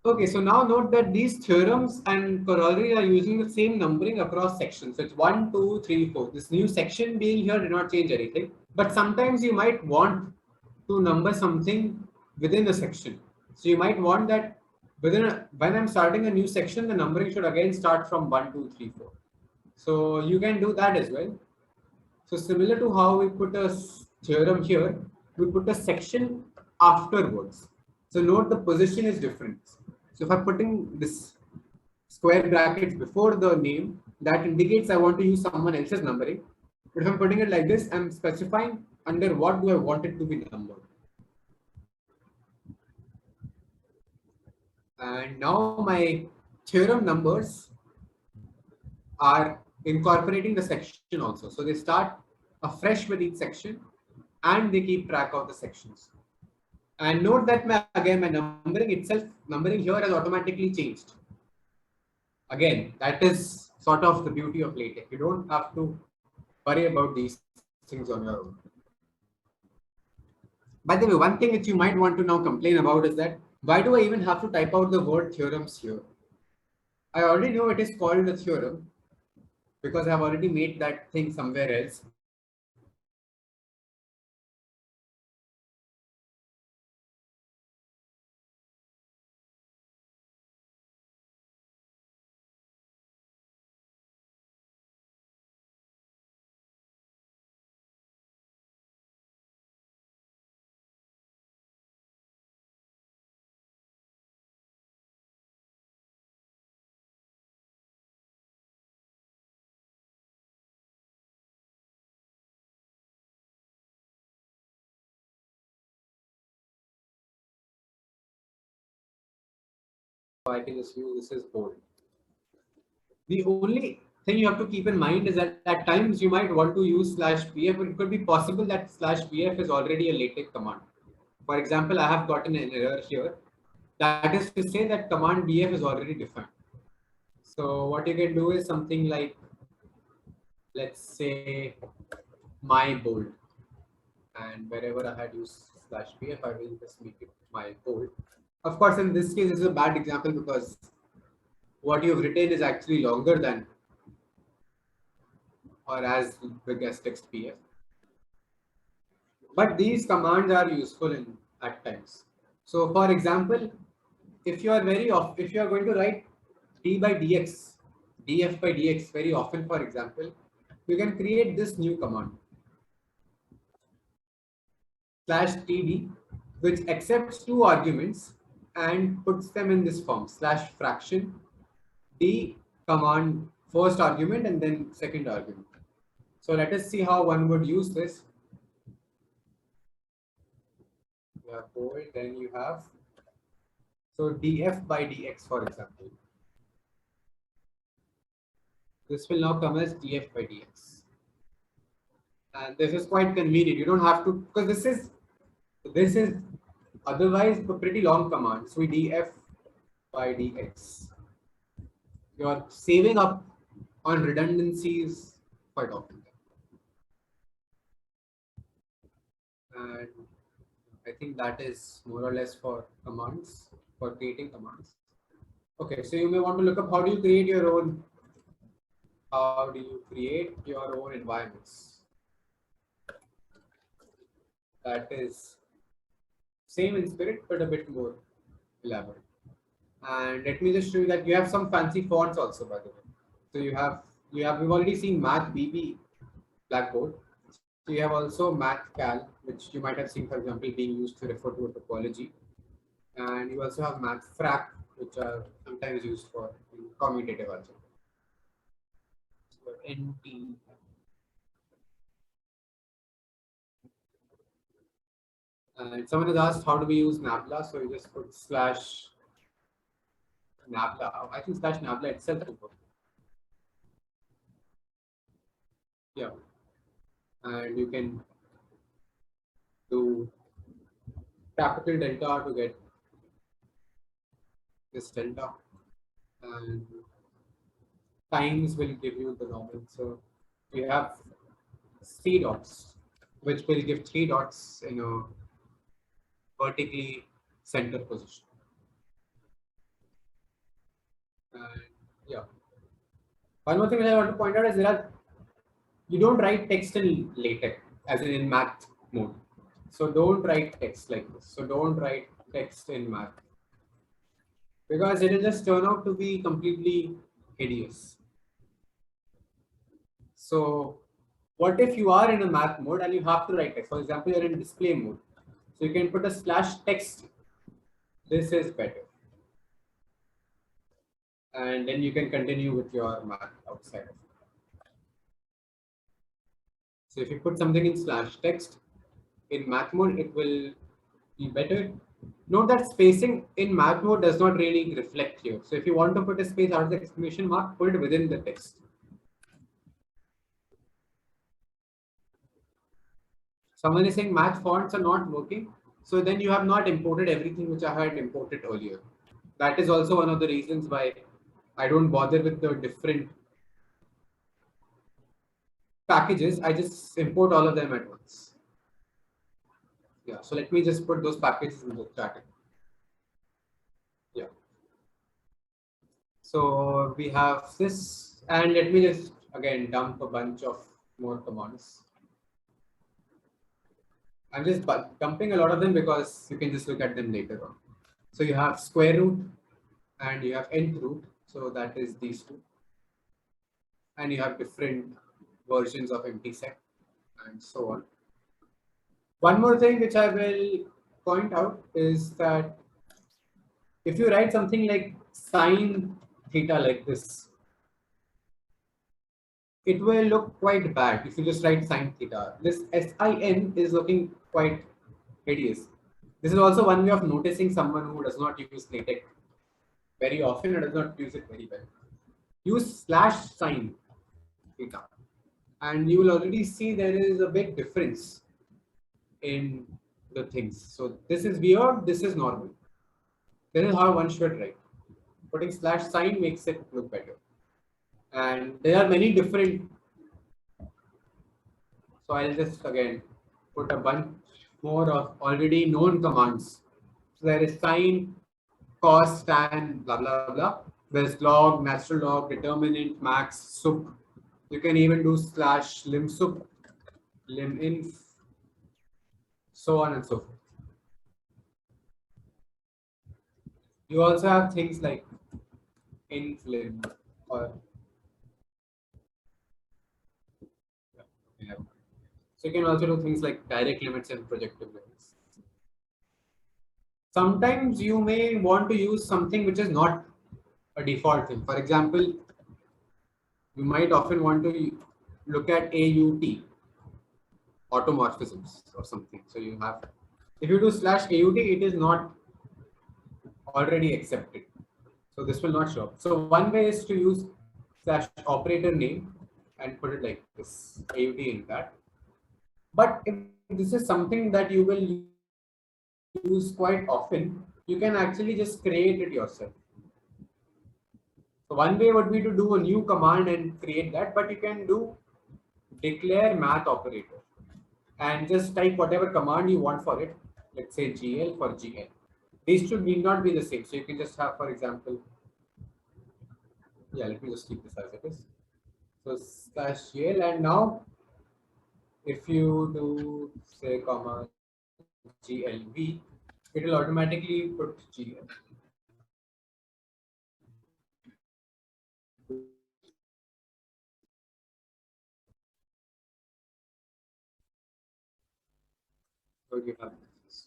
Okay, so now note that these theorems and corollary are using the same numbering across sections. So it's 1, 2, 3, 4. This new section being here did not change anything. But sometimes you might want to number something within a section. So you might want that when I'm starting a new section, the numbering should again start from 1, 2, 3, 4. So you can do that as well. So similar to how we put a theorem here, we put a section afterwards. So note the position is different. So if I'm putting this square brackets before the name, that indicates I want to use someone else's numbering. But if I'm putting it like this, I'm specifying under what do I want it to be numbered. And now my theorem numbers are incorporating the section also. So they start afresh with each section and they keep track of the sections. And note that my numbering here has automatically changed. Again, that is sort of the beauty of LaTeX. You don't have to worry about these things on your own. By the way, one thing that you might want to now complain about is that why do I even have to type out the word theorems here? I already know it is called a theorem because I've already made that thing somewhere else. I can just use this as bold. The only thing you have to keep in mind is that at times you might want to use /pf, but it could be possible that /pf is already a LaTeX command. For example, I have gotten an error here. That is to say that command bf is already defined. So what you can do is something like, let's say, my bold. And wherever I had used /pf, I will just make it my bold. Of course, in this case, this is a bad example because what you've written is actually longer than or as big as text pf. But these commands are useful at times. So for example, if you are going to write d by dx, df by dx very often, for example, you can create this new command /td, which accepts two arguments and puts them in this form /fraction d command first argument and then second argument. So let us see how one would use this. You have bold, then you have so df by dx, for example. This will now come as df by dx. And this is quite convenient. You don't have to, because this is otherwise a pretty long command. So df by dx. You're saving up on redundancies quite often. And I think that is more or less for commands, for creating commands. Okay, so you may want to look up how do you create your own environments. That is same in spirit, but a bit more elaborate. And let me just show you that you have some fancy fonts also, by the way. So we've already seen Math BB Blackboard. So you have also Math Cal, which you might have seen, for example, being used to refer to a topology. And you also have Math Frac, which are sometimes used for commutative algebra. So NT. And someone has asked, how do we use Nabla? So you just put /Nabla. I think /Nabla itself will work. Yeah. And you can do capital delta to get this delta. And times will give you the normal. So we have 3 dots, which will give 3 dots in a vertically center position. And yeah. One more thing that I want to point out is you don't write text in LaTeX, as in math mode. So don't write text like this. So don't write text in math, because it will just turn out to be completely hideous. So what if you are in a math mode and you have to write text? For example, you're in display mode. So you can put a /text. This is better. and then you can continue with your math outside of it. So if you put something in slash text in math mode, it will be better. Note that spacing in math mode does not really reflect here. So if you want to put a space after the exclamation mark, put it within the text. Someone is saying math fonts are not working. So then you have not imported everything which I had imported earlier. That is also one of the reasons why I don't bother with the different packages. I just import all of them at once. Yeah, so let me just put those packages in the chat. Yeah. So we have this, and let me just again dump a bunch of more commands. I'm just dumping a lot of them because you can just look at them later on. So you have square root and you have nth root. So that is these two. And you have different versions of empty set and so on. One more thing which I will point out is that if you write something like sine theta like this, it will look quite bad if you just write sine theta. This sin is looking quite hideous. This is also one way of noticing someone who does not use LaTeX very often or does not use it very well. Use slash sine theta, and you will already see there is a big difference in the things. So this is weird, this is normal. This is how one should write. Putting slash sign makes it look better. And there are many different. So I'll just again put a bunch more of already known commands. So there is sine, cos, tan, blah, blah, blah. There's log, natural log, determinant, max, sup. You can even do slash lim sup, lim inf, so on and so forth. You also have things like inf lim or yeah. So you can also do things like direct limits and projective limits. Sometimes you may want to use something which is not a default thing. For example, you might often want to look at AUT, automorphisms or something. So you have, if you do slash AUT, it is not already accepted. So this will not show up. So one way is to use slash operator name and put it like this, AUT in that. But if this is something that you will use quite often, you can actually just create it yourself. So one way would be to do a new command and create that, but you can do declare math operator and just type whatever command you want for it. Let's say GL for GL. These two need not be the same. So you can just have, for example, yeah, let me just keep this as it is. So slash GL, and now if you do say comma GLV, it will automatically put GL. So you have this.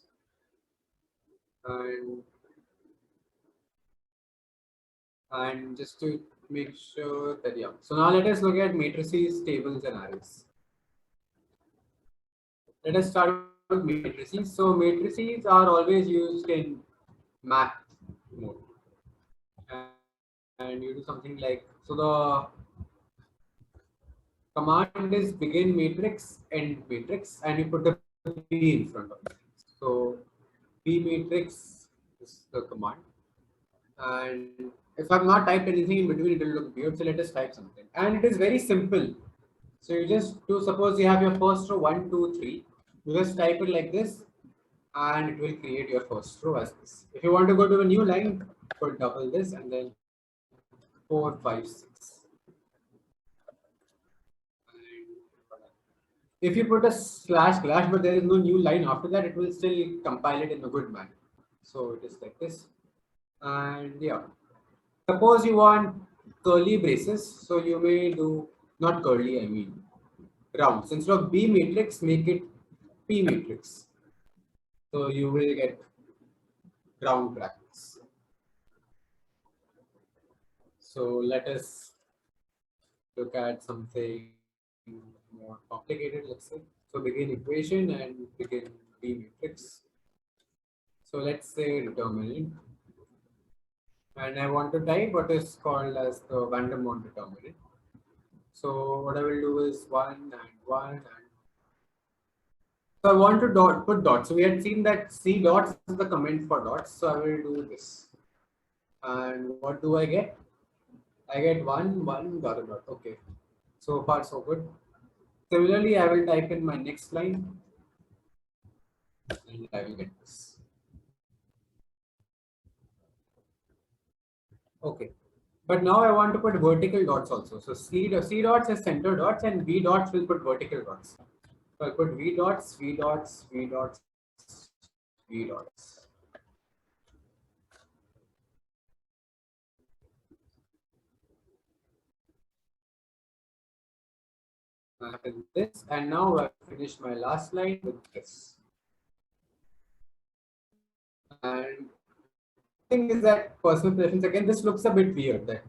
And just to make sure that, yeah. So now let us look at matrices, tables, and arrays. Let us start with matrices. So matrices are always used in math mode. And you do something like, so the command is begin matrix, end matrix, and you put the P in front of it. So P matrix is the command. And if I've not typed anything in between, it will look weird. So let us type something. And it is very simple. So you just do, suppose you have your first row 1, 2, 3. You just type it like this, and it will create your first row as this. If you want to go to a new line, put double this and then 4, 5, 6. If you put a slash slash, but there is no new line after that, it will still compile it in a good manner. So it is like this. And yeah, suppose you want curly braces, so you may do not curly, I mean rounds. Instead of B matrix, make it P matrix. So you will get round brackets. So let us look at something more complicated, let's say. So begin equation and begin B matrix. So let's say determinant. And I want to type what is called as the van der Waals determinant. So what I will do is 1 and 1 and so I want to put dots. So we had seen that C dots is the comment for dots. So I will do this. And what do I get? I get 1, 1, dot, dot. Okay. So far, so good. Similarly, I will type in my next line and I will get this. Okay. But now I want to put vertical dots also. So C dots is center dots and V dots will put vertical dots. So I'll put V dots, V dots, V dots, V dots. I have this, and now I've finished my last line with this. And the thing is that personal preference again, this looks a bit weird. That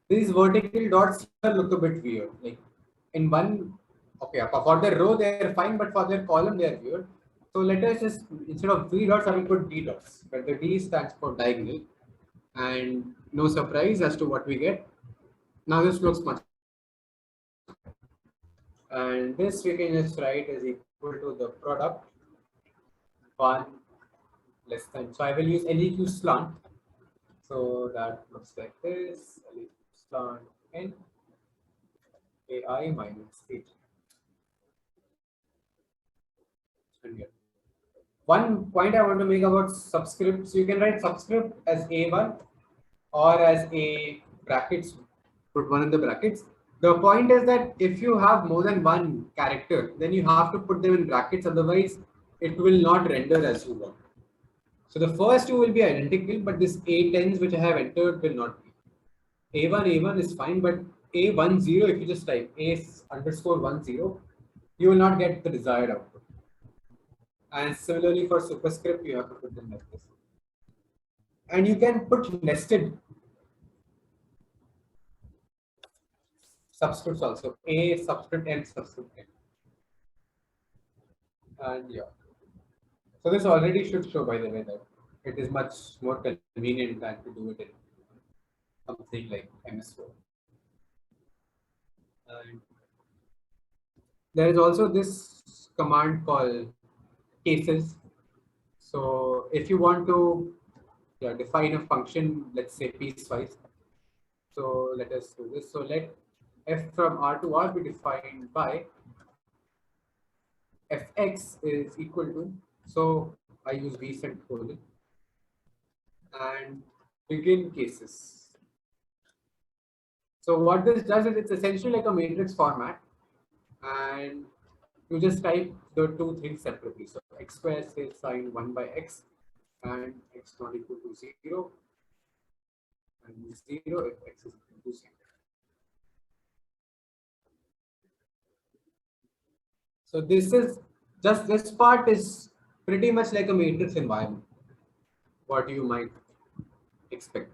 these vertical dots here look a bit weird. Like in one, okay, for their row they're fine, but for their column they're weird. So let us just instead of V dots, I will put D dots. But the D stands for diagonal, and no surprise as to what we get. Now this looks much. And this we can just write is equal to the product 1 less than. So I will use LEQ slant. So that looks like this. LEQ slant n AI minus 8. And here. One point I want to make about subscripts, you can write subscript as A1 or as a brackets, put 1 in the brackets. The point is that if you have more than one character, then you have to put them in brackets, otherwise it will not render as you want. So the first two will be identical, but this A10s which I have entered will not be. A1 is fine, but A10, if you just type A_10, you will not get the desired output. And similarly for superscript, you have to put them like this. And you can put nested subscripts also. A subscript M subscript N. And yeah. So this already should show, by the way, that it is much more convenient than to do it in something like MS4. And there is also this command called cases. So if you want to define a function, let's say piecewise. So let us do this. So let f from R to R be defined by fx is equal to, so I use v set colon and begin cases. So what this does is it's essentially like a matrix format, and you just type the two things separately. So x square is signed 1 by x and x not equal to 0 and 0 if x is equal to 0. So this part is pretty much like a matrix environment, what you might expect.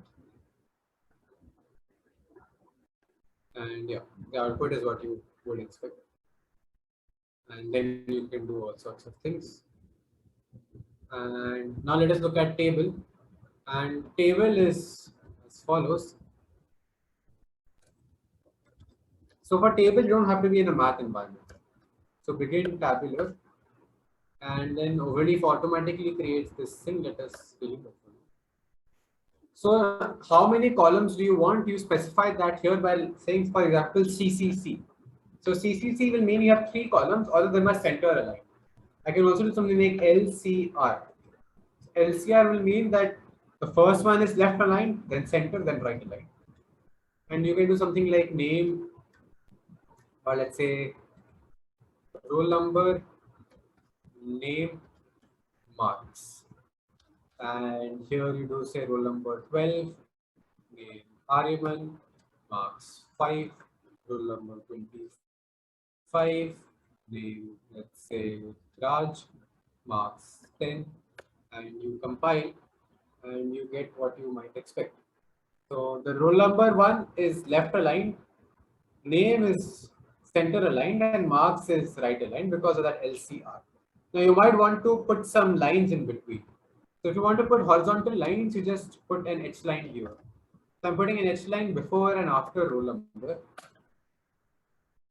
And yeah, the output is what you would expect. And then you can do all sorts of things. And now let us look at table. And table is as follows. So for table, you don't have to be in a math environment. So begin tabular, and then Overleaf automatically creates this thing. Let us delete it. So how many columns do you want? You specify that here by saying, for example, CCC. So CCC will mean you have 3 columns, all of them are center aligned. I can also do something like LCR. LCR will mean that the first one is left aligned, then center, then right aligned. And you can do something like name, or let's say roll number, name, marks. And here you do say roll number 12, name Aryaman, marks 5, roll number 25, name let's say Raj, marks 10, and you compile and you get what you might expect. So the roll number 1 is left aligned, name is center aligned, and marks is right aligned because of that LCR. Now you might want to put some lines in between. So if you want to put horizontal lines, you just put an H line here. So I'm putting an H line before and after roll number.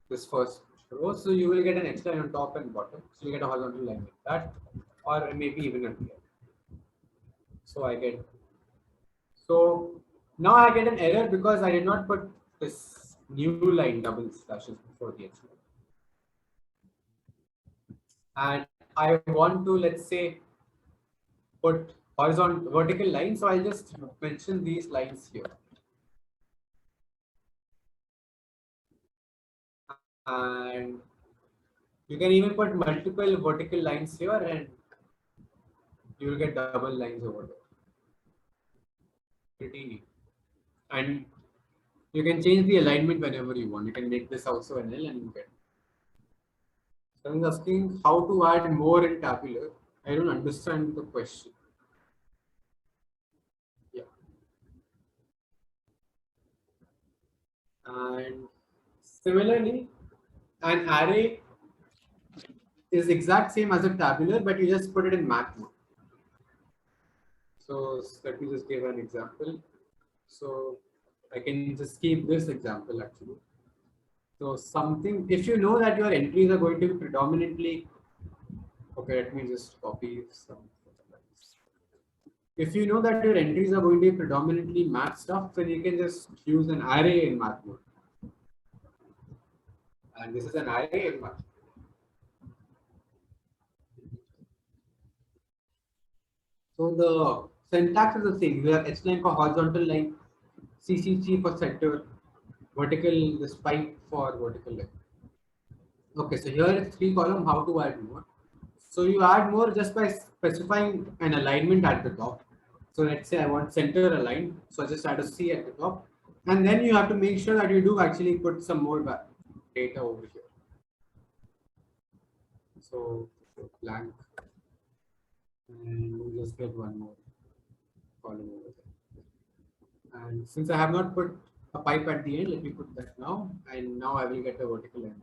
This first row, so you will get an H line on top and bottom. So you get a horizontal line like that, or maybe even a here. So I get. So now I get an error because I did not put this new line double slashes before the H line. And I want to, let's say, put horizontal vertical lines. So I'll just mention these lines here. And you can even put multiple vertical lines here and you will get double lines over there. Pretty neat. And you can change the alignment whenever you want. You can make this also an L and you get. So I'm asking how to add more in tabular. I don't understand the question. Yeah. And similarly, an array is exact same as a tabular, but you just put it in math mode. So let me just give an example. So I can just keep this example actually. So something, if you know that your entries are going to be predominantly, okay, let me just copy some. If you know that your entries are going to be predominantly math stuff, then you can just use an array in math mode. And this is an array in math. So the syntax is the same. You have H line for horizontal line, CCC for center, vertical, this pipe for vertical line. Okay, so here is 3 column, how to add more. So you add more just by specifying an alignment at the top. So let's say I want center aligned. So I just add a C at the top. And then you have to make sure that you do actually put some more data over here. So blank. And we'll just get one more column over there. And since I have not put a pipe at the end, let me put that now. And now I will get a vertical line.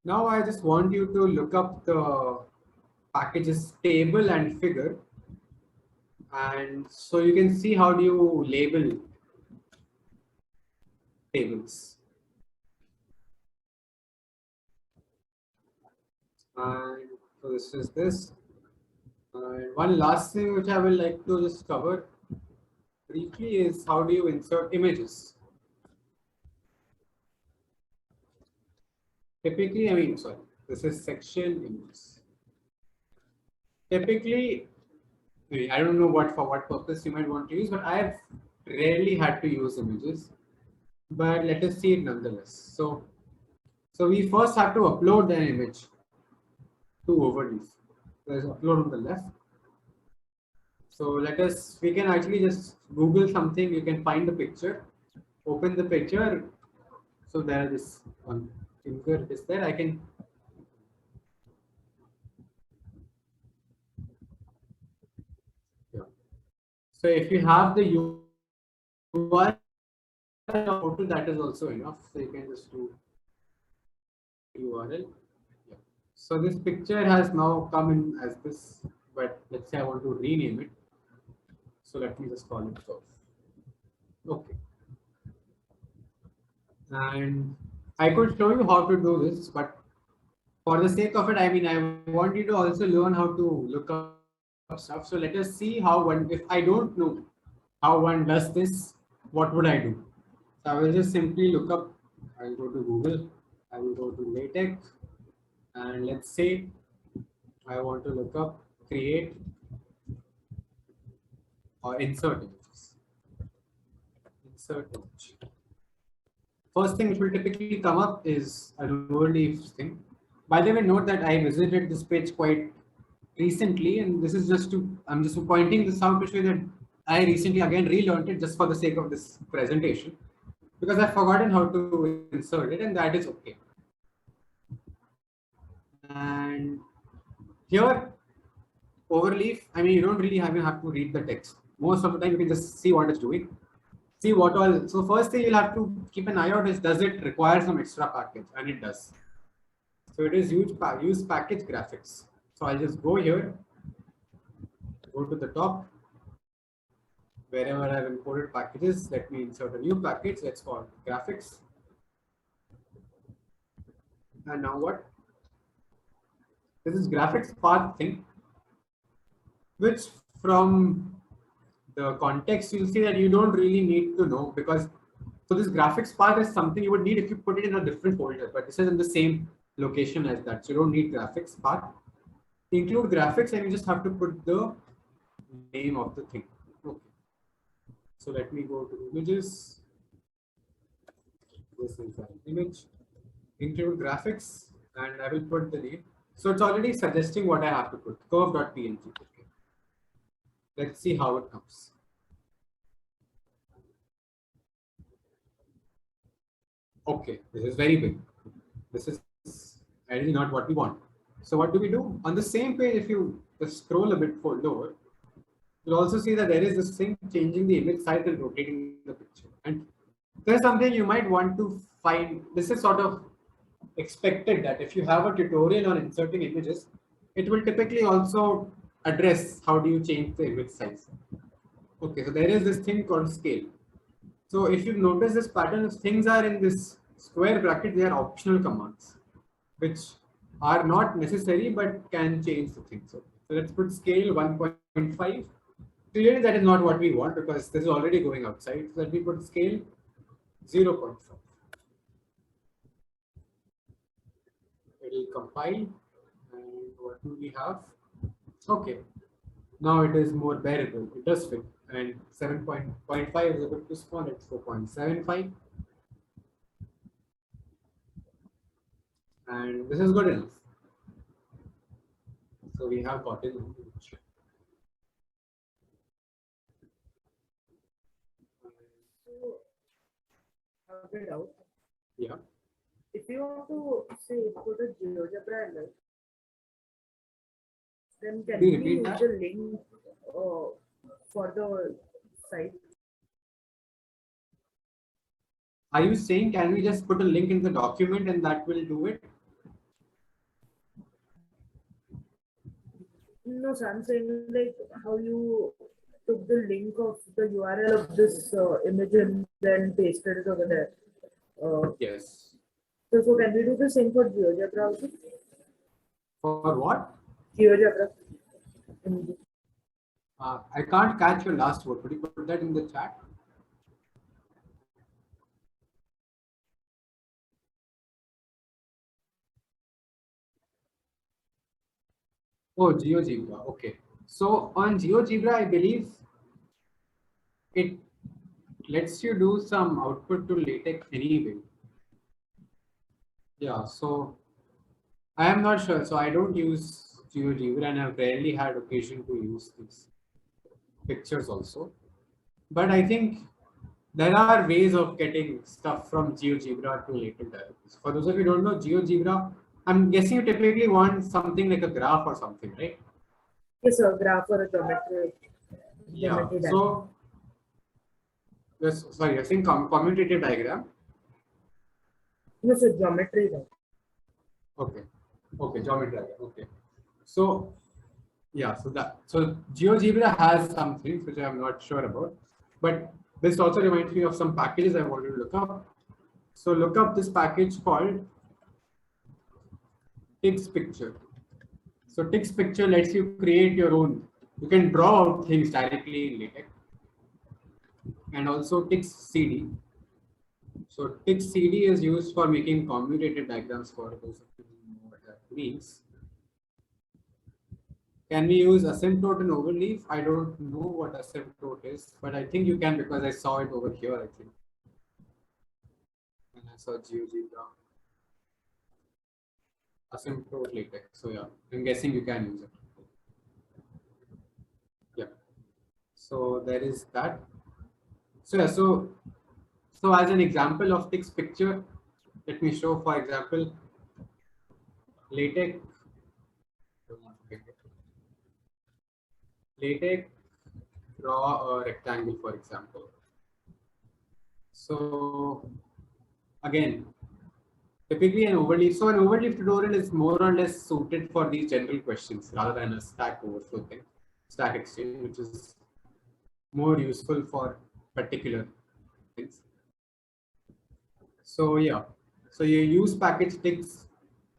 Now I just want you to look up the packages table and figure. And so you can see how do you label tables. And so this is this. And one last thing which I would like to just cover briefly is how do you insert images. Typically, this is section images. Typically, I don't know for what purpose you might want to use, but I have rarely had to use images. But let us see it nonetheless. So we first have to upload an image to Overleaf. There's upload on the left. So we can actually just Google something. You can find the picture, open the picture. So there is one finger is there. I can. Yeah. So if you have the URL photo, that is also enough. So you can just do URL. Yeah. So this picture has now come in as this, but let's say I want to rename it. So let me just call it Prof. Okay. And I could show you how to do this, but for the sake of it, I want you to also learn how to look up stuff. So let us see how if I don't know how one does this, what would I do? So I will just simply look up, I will go to Google, I will go to LaTeX, and let's say I want to look up create or insert images. Insert image. First thing which will typically come up is an Overleaf thing. By the way, note that I visited this page quite recently, and this is I'm just pointing this out to show that I recently again relearned it just for the sake of this presentation, because I've forgotten how to insert it, and that is okay. And here, Overleaf, you don't really have to read the text. most of the time you can just see what it's doing. See what all. So first thing you'll have to keep an eye out is, does it require some extra package? And it does. So it is use package graphics. So I'll just go here, go to the top, wherever I've imported packages. Let me insert a new package. Let's call it graphics. And now what? This is graphics path thing, which from the context you'll see that you don't really need to know, because so this graphics path is something you would need if you put it in a different folder, but this is in the same location as that, so you don't need graphics path. Include graphics and you just have to put the name of the thing. Okay. So let me go to images. This is an image. Include graphics and I will put the name. So it's already suggesting what I have to put, curve.png. Okay. Let's see how it comes. Okay, this is very big. This is ideally not what we want. So what do we do? On the same page, if you just scroll a bit lower, you'll also see that there is this thing changing the image size and rotating the picture. And there's something you might want to find. This is sort of expected that if you have a tutorial on inserting images, it will typically also address how do you change the image size. Okay, so there is this thing called scale. So if you notice this pattern, if things are in this square bracket, they are optional commands, which are not necessary but can change the thing. So let's put scale 1.5. Clearly that is not what we want because this is already going outside. So let me put scale 0.5. It will compile. And what do we have? Okay. Now it is more bearable. It does fit. And 7.5 is a bit too small. It's 4.75. And this is good enough. So we have gotten image. Out. Yeah. If you want to say put a GeoGebra in it, then can we we use that? the link for the site? Are you saying can we just put a link in the document and that will do it? No, so I'm saying like how you took the link of the URL of this image and then pasted it over there. Yes. So can we do the same for GeoGebra also? For what? GeoGebra. I can't catch your last word. Could you put that in the chat? Oh, GeoGebra. Okay. So on GeoGebra, I believe it lets you do some output to LaTeX anyway. Yeah. So I am not sure. So I don't use GeoGebra and I've rarely had occasion to use these pictures also. But I think there are ways of getting stuff from GeoGebra to LaTeX directly. For those of you who don't know, GeoGebra, I'm guessing you typically want something like a graph or something, right? Yes, a graph or a geometry. Yeah. So, yes, sorry, I think commutative diagram. No, so geometry. Okay. Okay, geometry diagram. Okay. So, yeah, so GeoGebra has some things which I'm not sure about, but this also reminds me of some packages I wanted to look up. So look up this package called Tix Picture. So Tix Picture lets you create your own. You can draw out things directly in LaTeX. And also Tix CD. So Tix CD is used for making commutative diagrams for those of you who know what that means. Can we use asymptote and overleaf? I don't know what asymptote is, but I think you can because I saw it over here, I think. And I saw GeoGebra. Asymptote LaTeX. So yeah, I'm guessing you can use it. Yeah. So there is that. So yeah, so as an example of Tix Picture, let me show, for example, LaTeX draw a rectangle, for example. So again, typically an overleaf. So an overleaf tutorial is more or less suited for these general questions rather than a Stack Overflow thing, Stack Exchange, which is more useful for particular things. So yeah, so you use package ticks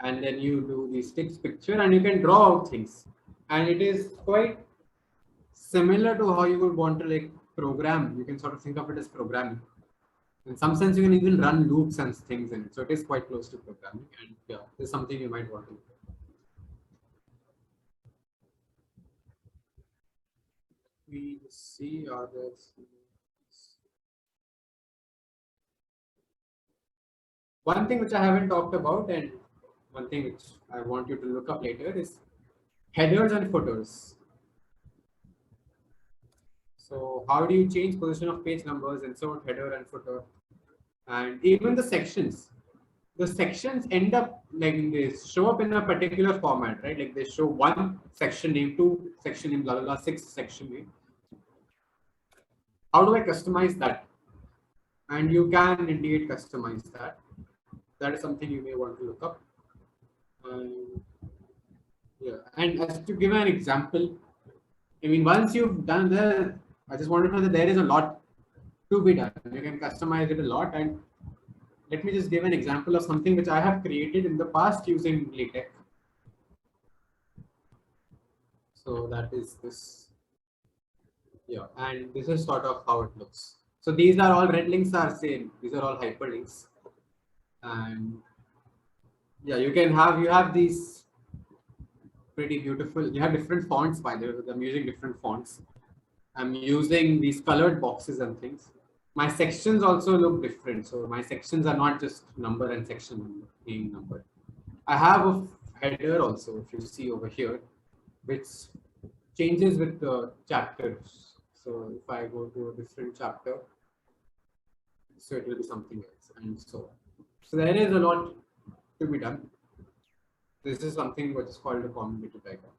and then you do the sticks picture and you can draw out things. And it is quite similar to how you would want to like program. You can sort of think of it as programming. In some sense, you can even run loops and things in it. So it is quite close to programming. And yeah, this is something you might want to do. We see others. One thing which I haven't talked about and one thing which I want you to look up later is headers and footers. So how do you change position of page numbers, insert header and footer, and even the sections? The sections end up like they show up in a particular format, right? Like they show one section name, two section name, blah blah blah, six section name. How do I customize that? And you can indeed customize that. That is something you may want to look up. Yeah, and as to give an example, I mean, once you've done that, I just wanted to know that there is a lot to be done. You can customize it a lot. And let me just give an example of something which I have created in the past using LaTeX. So that is this. Yeah, and this is sort of how it looks. So these are all red links are same. These are all hyperlinks. And yeah, you have these pretty beautiful. You have different fonts, by the way. I'm using different fonts. I'm using these colored boxes and things. My sections also look different. So my sections are not just number and section being numbered. I have a header also, if you see over here, which changes with the chapters. So if I go to a different chapter, so it will be something else and so on. So there is a lot to be done. This is something which is called a combinatorial diagram.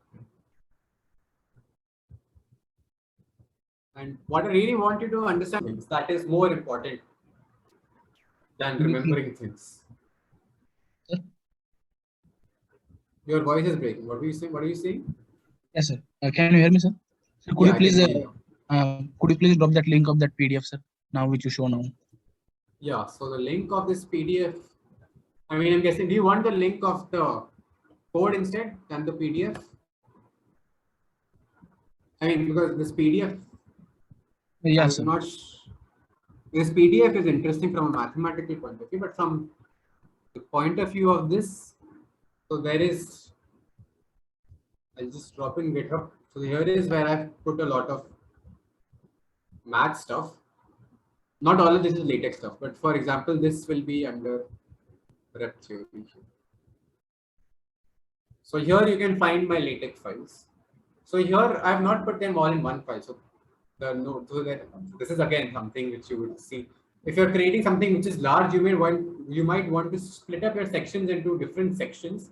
And what I really want you to understand is that is more important than remembering things. Your voice is breaking. What were you saying? What are you saying? Yes, sir. Can you hear me, sir? So could Yeah, you please drop that link of that PDF, sir? Now which you show now. Yeah. So the link of this PDF. I mean, I'm guessing. Do you want the link of the code instead than the PDF? I mean, because this PDF. Yeah, sir. This PDF is interesting from a mathematical point of view, but from the point of view of this, so there is. I'll just drop in GitHub. So here is where I've put a lot of math stuff. Not all of this is LaTeX stuff, but for example, this will be under rep theory. So here you can find my LaTeX files. So here I have not put them all in one file. So the note, so that this is again something which you would see. If you're creating something which is large, you might want to split up your sections into different sections,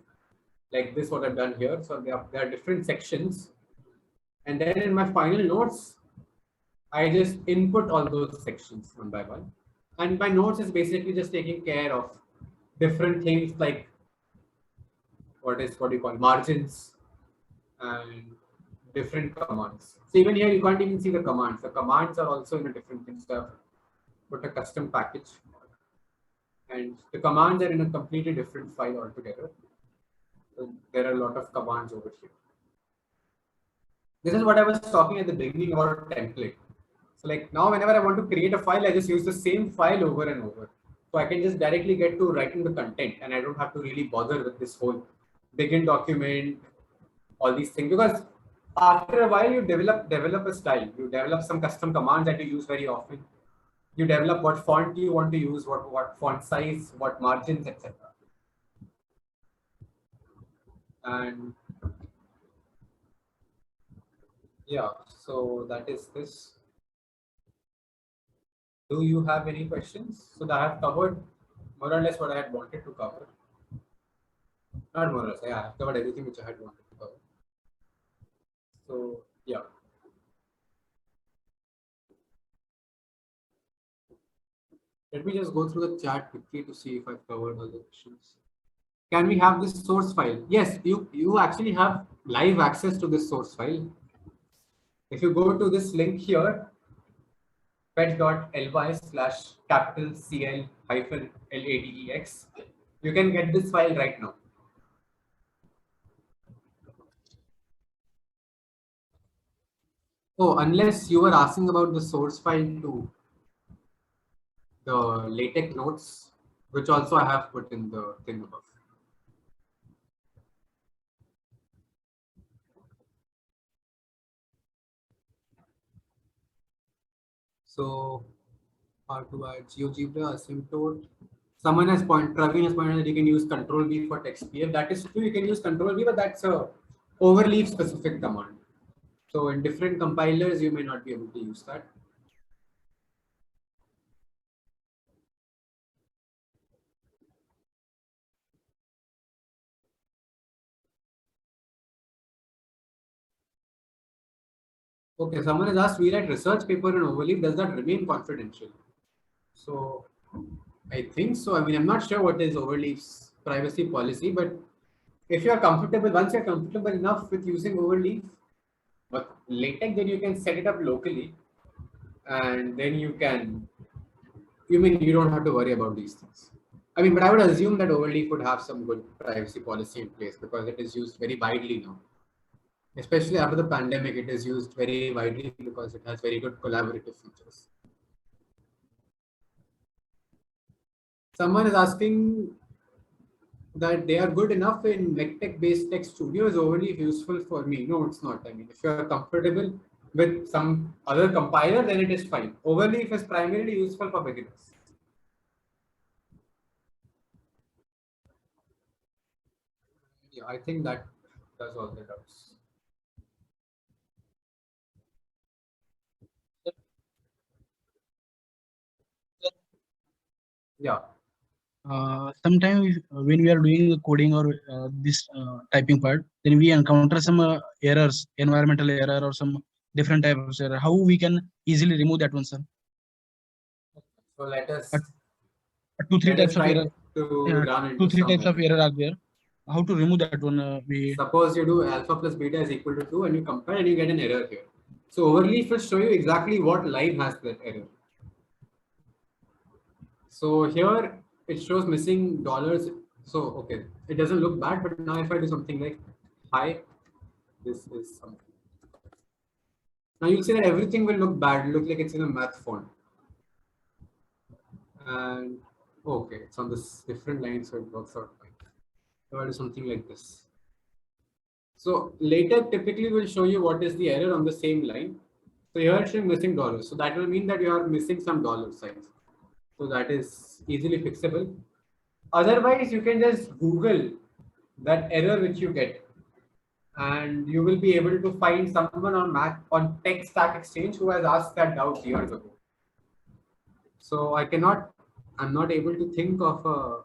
like this. What I've done here. So there are different sections, and then in my final notes, I just input all those sections one by one. And my notes is basically just taking care of different things like what do you call margins and different commands. So even here you can't even see the commands. The commands are also in a different thing stuff. Put a custom package. And the commands are in a completely different file altogether. So there are a lot of commands over here. This is what I was talking at the beginning about template. So like now whenever I want to create a file, I just use the same file over and over. So I can just directly get to writing the content and I don't have to really bother with this whole begin document, all these things, because after a while you develop a style. You develop some custom commands that you use very often. You develop what font you want to use, what font size, what margins, etc. And yeah, so that is this. Do you have any questions? So that I have covered more or less what I had wanted to cover. Not more or less, yeah, I have covered everything which I had wanted to cover. So yeah. Let me just go through the chat quickly to see if I've covered all the questions. Can we have this source file? Yes, you actually have live access to this source file. If you go to this link here, pet.ly/CL-LADEX, you can get this file right now. Oh, unless you were asking about the source file to the LaTeX notes, which also I have put in the thing above. So, how to add GeoGebra, asymptote. Someone has Praveen has pointed out that you can use Control V for text PF. That is true, you can use Control V, but that's a overleaf specific command. So in different compilers, you may not be able to use that. Okay, someone has asked, we write research paper in Overleaf, does that remain confidential? So I think so. I mean, I'm not sure what is Overleaf's privacy policy, but if you're comfortable, once you're comfortable enough with using Overleaf, but LaTeX, then you can set it up locally, and then you mean you don't have to worry about these things. I mean, but I would assume that Overleaf would have some good privacy policy in place because it is used very widely now. Especially after the pandemic, it is used very widely because it has very good collaborative features. Someone is asking that they are good enough in LaTeX based text studio is overly useful for me. No, it's not. I mean, if you are comfortable with some other compiler, then it is fine. Overleaf is primarily useful for beginners. Yeah, I think that does all the doubts. Yeah. Sometimes when we are doing the coding or this typing part, then we encounter some errors, environmental error or some different type of error. How we can easily remove that one, sir? So let us Two, three types of try error. to run into Two, three some types of error are there. How to remove that one? Suppose you do alpha plus beta is equal to 2 and you compare and you get an error here. So Overleaf will show you exactly what line has that error. So here it shows missing dollars. So okay, it doesn't look bad, but now if I do something like hi, this is something. Now you'll see that everything will look bad, look like it's in a math font. And okay, it's on this different line, so it works out fine. So I do something like this. So later typically will show you what is the error on the same line. So here it's showing missing dollars. So that will mean that you are missing some dollar signs. So that is easily fixable. Otherwise, you can just Google that error which you get, and you will be able to find someone on Tech Stack Exchange who has asked that doubt years ago. So I'm not able to think of a.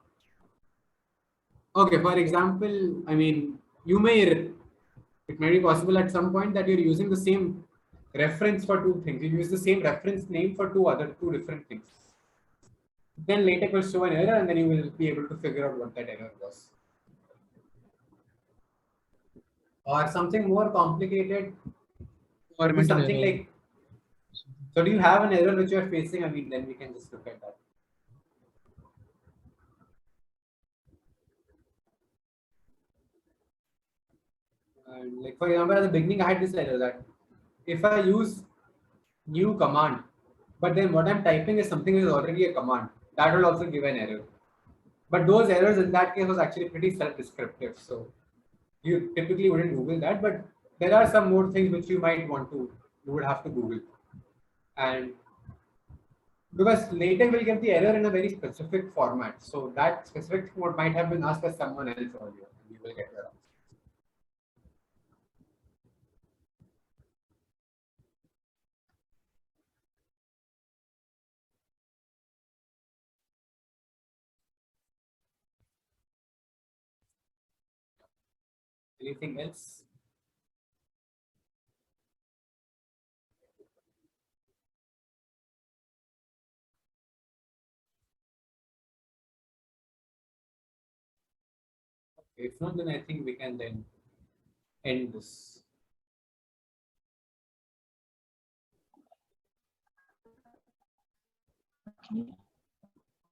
Okay, for example, I mean, it may be possible at some point that you're using the same reference for two things. You use the same reference name for two different things. Then LaTeX will show an error and then you will be able to figure out what that error was. Or something more complicated, could be something error. like, so do you have an error which you are facing? I mean, then we can just look at that. And like, for example, at the beginning, I had this error that if I use new command, but then what I'm typing is something that is already a command, that will also give an error. But those errors in that case was actually pretty self-descriptive. So you typically wouldn't Google that, but there are some more things which you would have to Google. And because LaTeX will give the error in a very specific format. So that specific format might have been asked by someone else earlier, and you will get your answer. Anything else? If not, then I think we can then end this.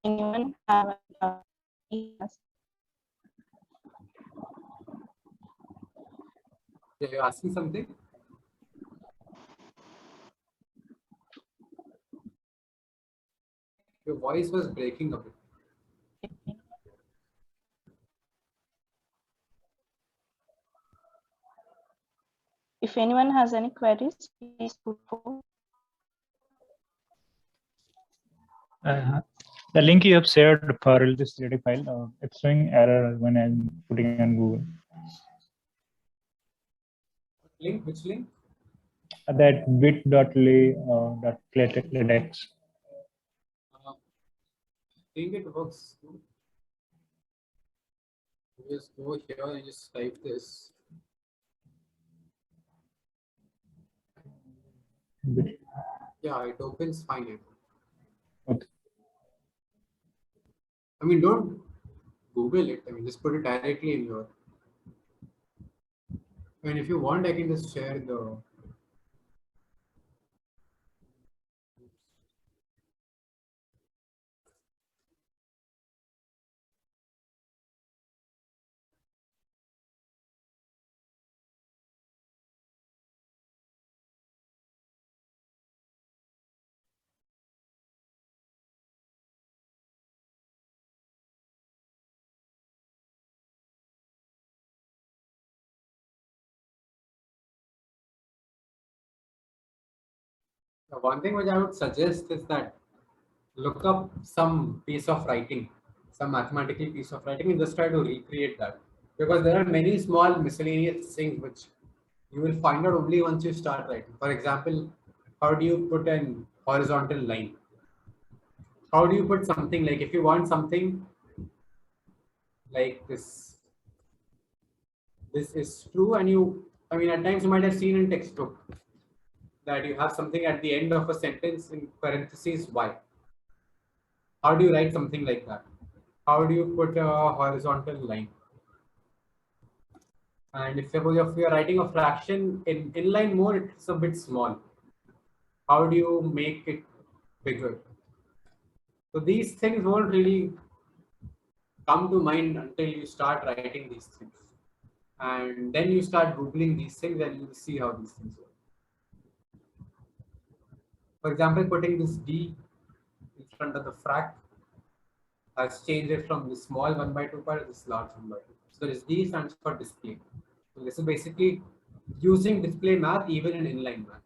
Anyone have yes. Yeah, you're asking something? Your voice was breaking a bit. If anyone has any queries, please put forward. The link you have shared for this LaTeX file, it's showing error when I'm putting it on Google. Link? Which link? That bit.ly.latex. I think it works. You just go here and just type this. Bit. Yeah, it opens fine. Okay. I mean, don't Google it. I mean, just put it directly in your. I mean, if you want, I can just share the. One thing which I would suggest is that look up some piece of writing, some mathematical piece of writing, and just try to recreate that. Because there are many small miscellaneous things which you will find out only once you start writing. For example, how do you put an horizontal line? How do you put something like, if you want something like this is true, and I mean, at times you might have seen in textbook that you have something at the end of a sentence in parentheses y. How do you write something like that? How do you put a horizontal line? And if you're writing a fraction in inline mode, it's a bit small. How do you make it bigger? So these things won't really come to mind until you start writing these things. And then you start Googling these things and you'll see how these things work. For example, putting this D in front of the frac has changed it from the small 1/2 part to this large 1/2. So this D stands for display. So this is basically using display math even in inline math.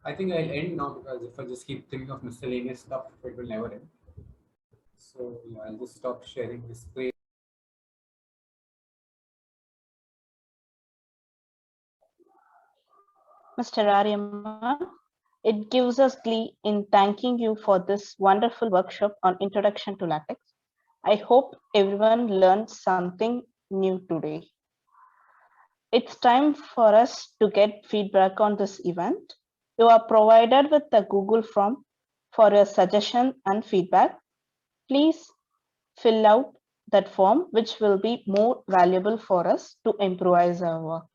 I think I'll end now because if I just keep thinking of miscellaneous stuff, it will never end. So yeah, I'll just stop sharing this screen. Mr. Aryaman, it gives us glee in thanking you for this wonderful workshop on Introduction to LaTeX. I hope everyone learned something new today. It's time for us to get feedback on this event. You are provided with the Google form for your suggestion and feedback. Please fill out that form, which will be more valuable for us to improvise our work.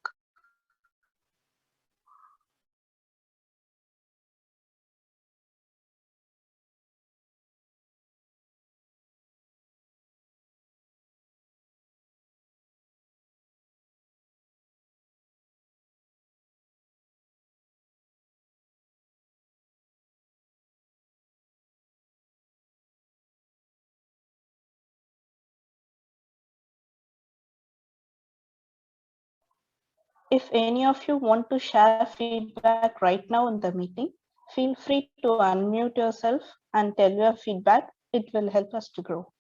If any of you want to share feedback right now in the meeting, feel free to unmute yourself and tell your feedback. It will help us to grow.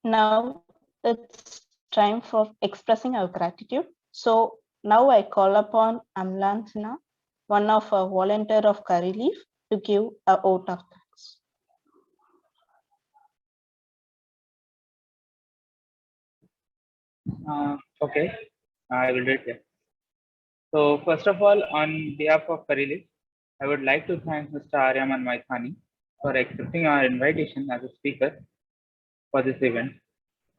Now it's time for expressing our gratitude. So now I call upon Amlan Sinha, one of our volunteer of Overleaf, to give a vote of thanks. Okay, I will do it here. So first of all, on behalf of Overleaf, I would like to thank Mr. Aryaman Maithani for accepting our invitation as a speaker for this event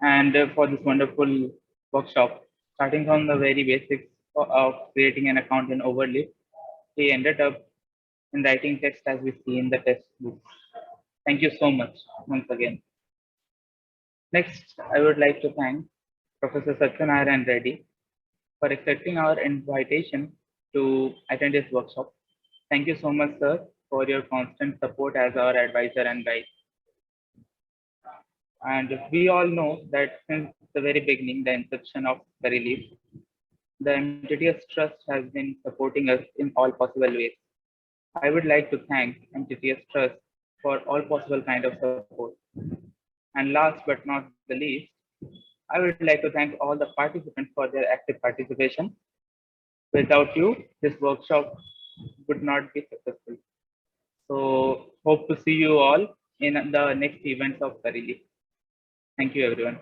and for this wonderful workshop. Starting from the very basics of creating an account in Overleaf, he ended up in writing text as we see in the textbook. Thank you so much once again. Next, I would like to thank Professor Satyanarayana Reddy for accepting our invitation to attend this workshop. Thank you so much, sir, for your constant support as our advisor and guide. And we all know that since the very beginning, the inception of Overleaf, the MTTS Trust has been supporting us in all possible ways. I would like to thank MTTS Trust for all possible kind of support. And last but not the least, I would like to thank all the participants for their active participation. Without you, this workshop would not be successful. So hope to see you all in the next events of Overleaf. Thank you, everyone.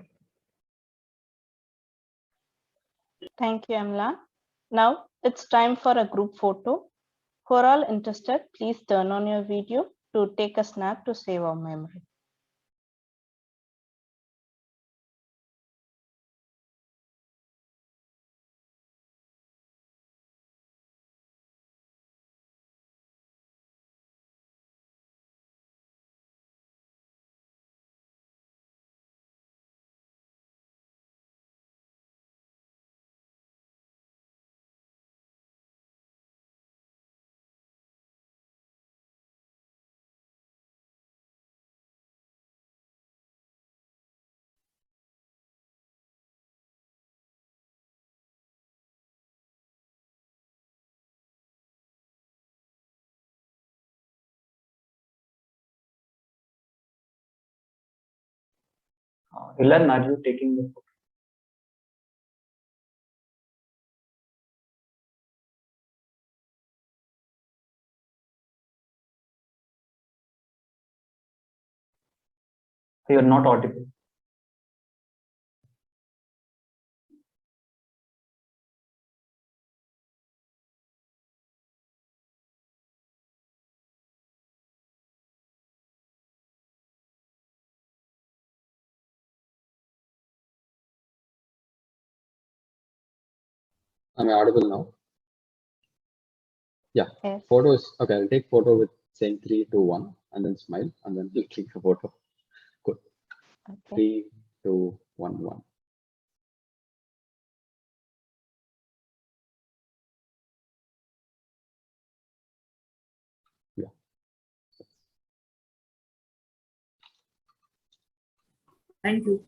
Thank you, Amlan. Now it's time for a group photo. For all interested, please turn on your video to take a snap to save our memory. Ilan, are you taking the photo? You are not audible. Am I audible now? Yeah. Yes. Photos. Okay, I'll take photo with saying 3, 2, 1, and then smile, and then we'll click the photo. Good. Okay. 3, 2, 1, 1. Yeah. Thank you.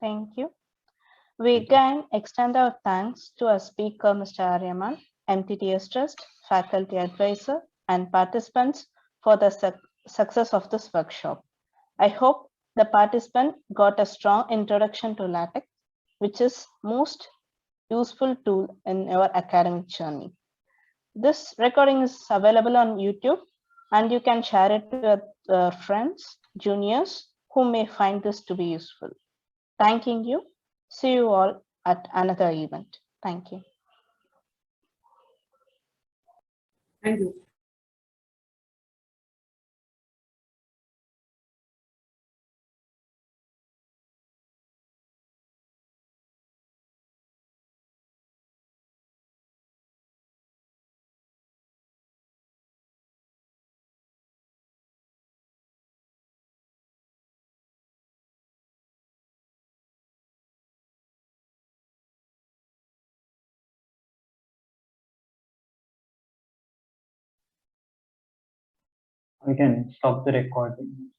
Thank you. We again extend our thanks to our speaker, Mr. Aryaman, MTTS Trust, faculty advisor, and participants for the success of this workshop. I hope the participant got a strong introduction to LaTeX, which is most useful tool in your academic journey. This recording is available on YouTube, and you can share it with friends, juniors who may find this to be useful. Thanking you. See you all at another event. Thank you. Thank you. We can stop the recording.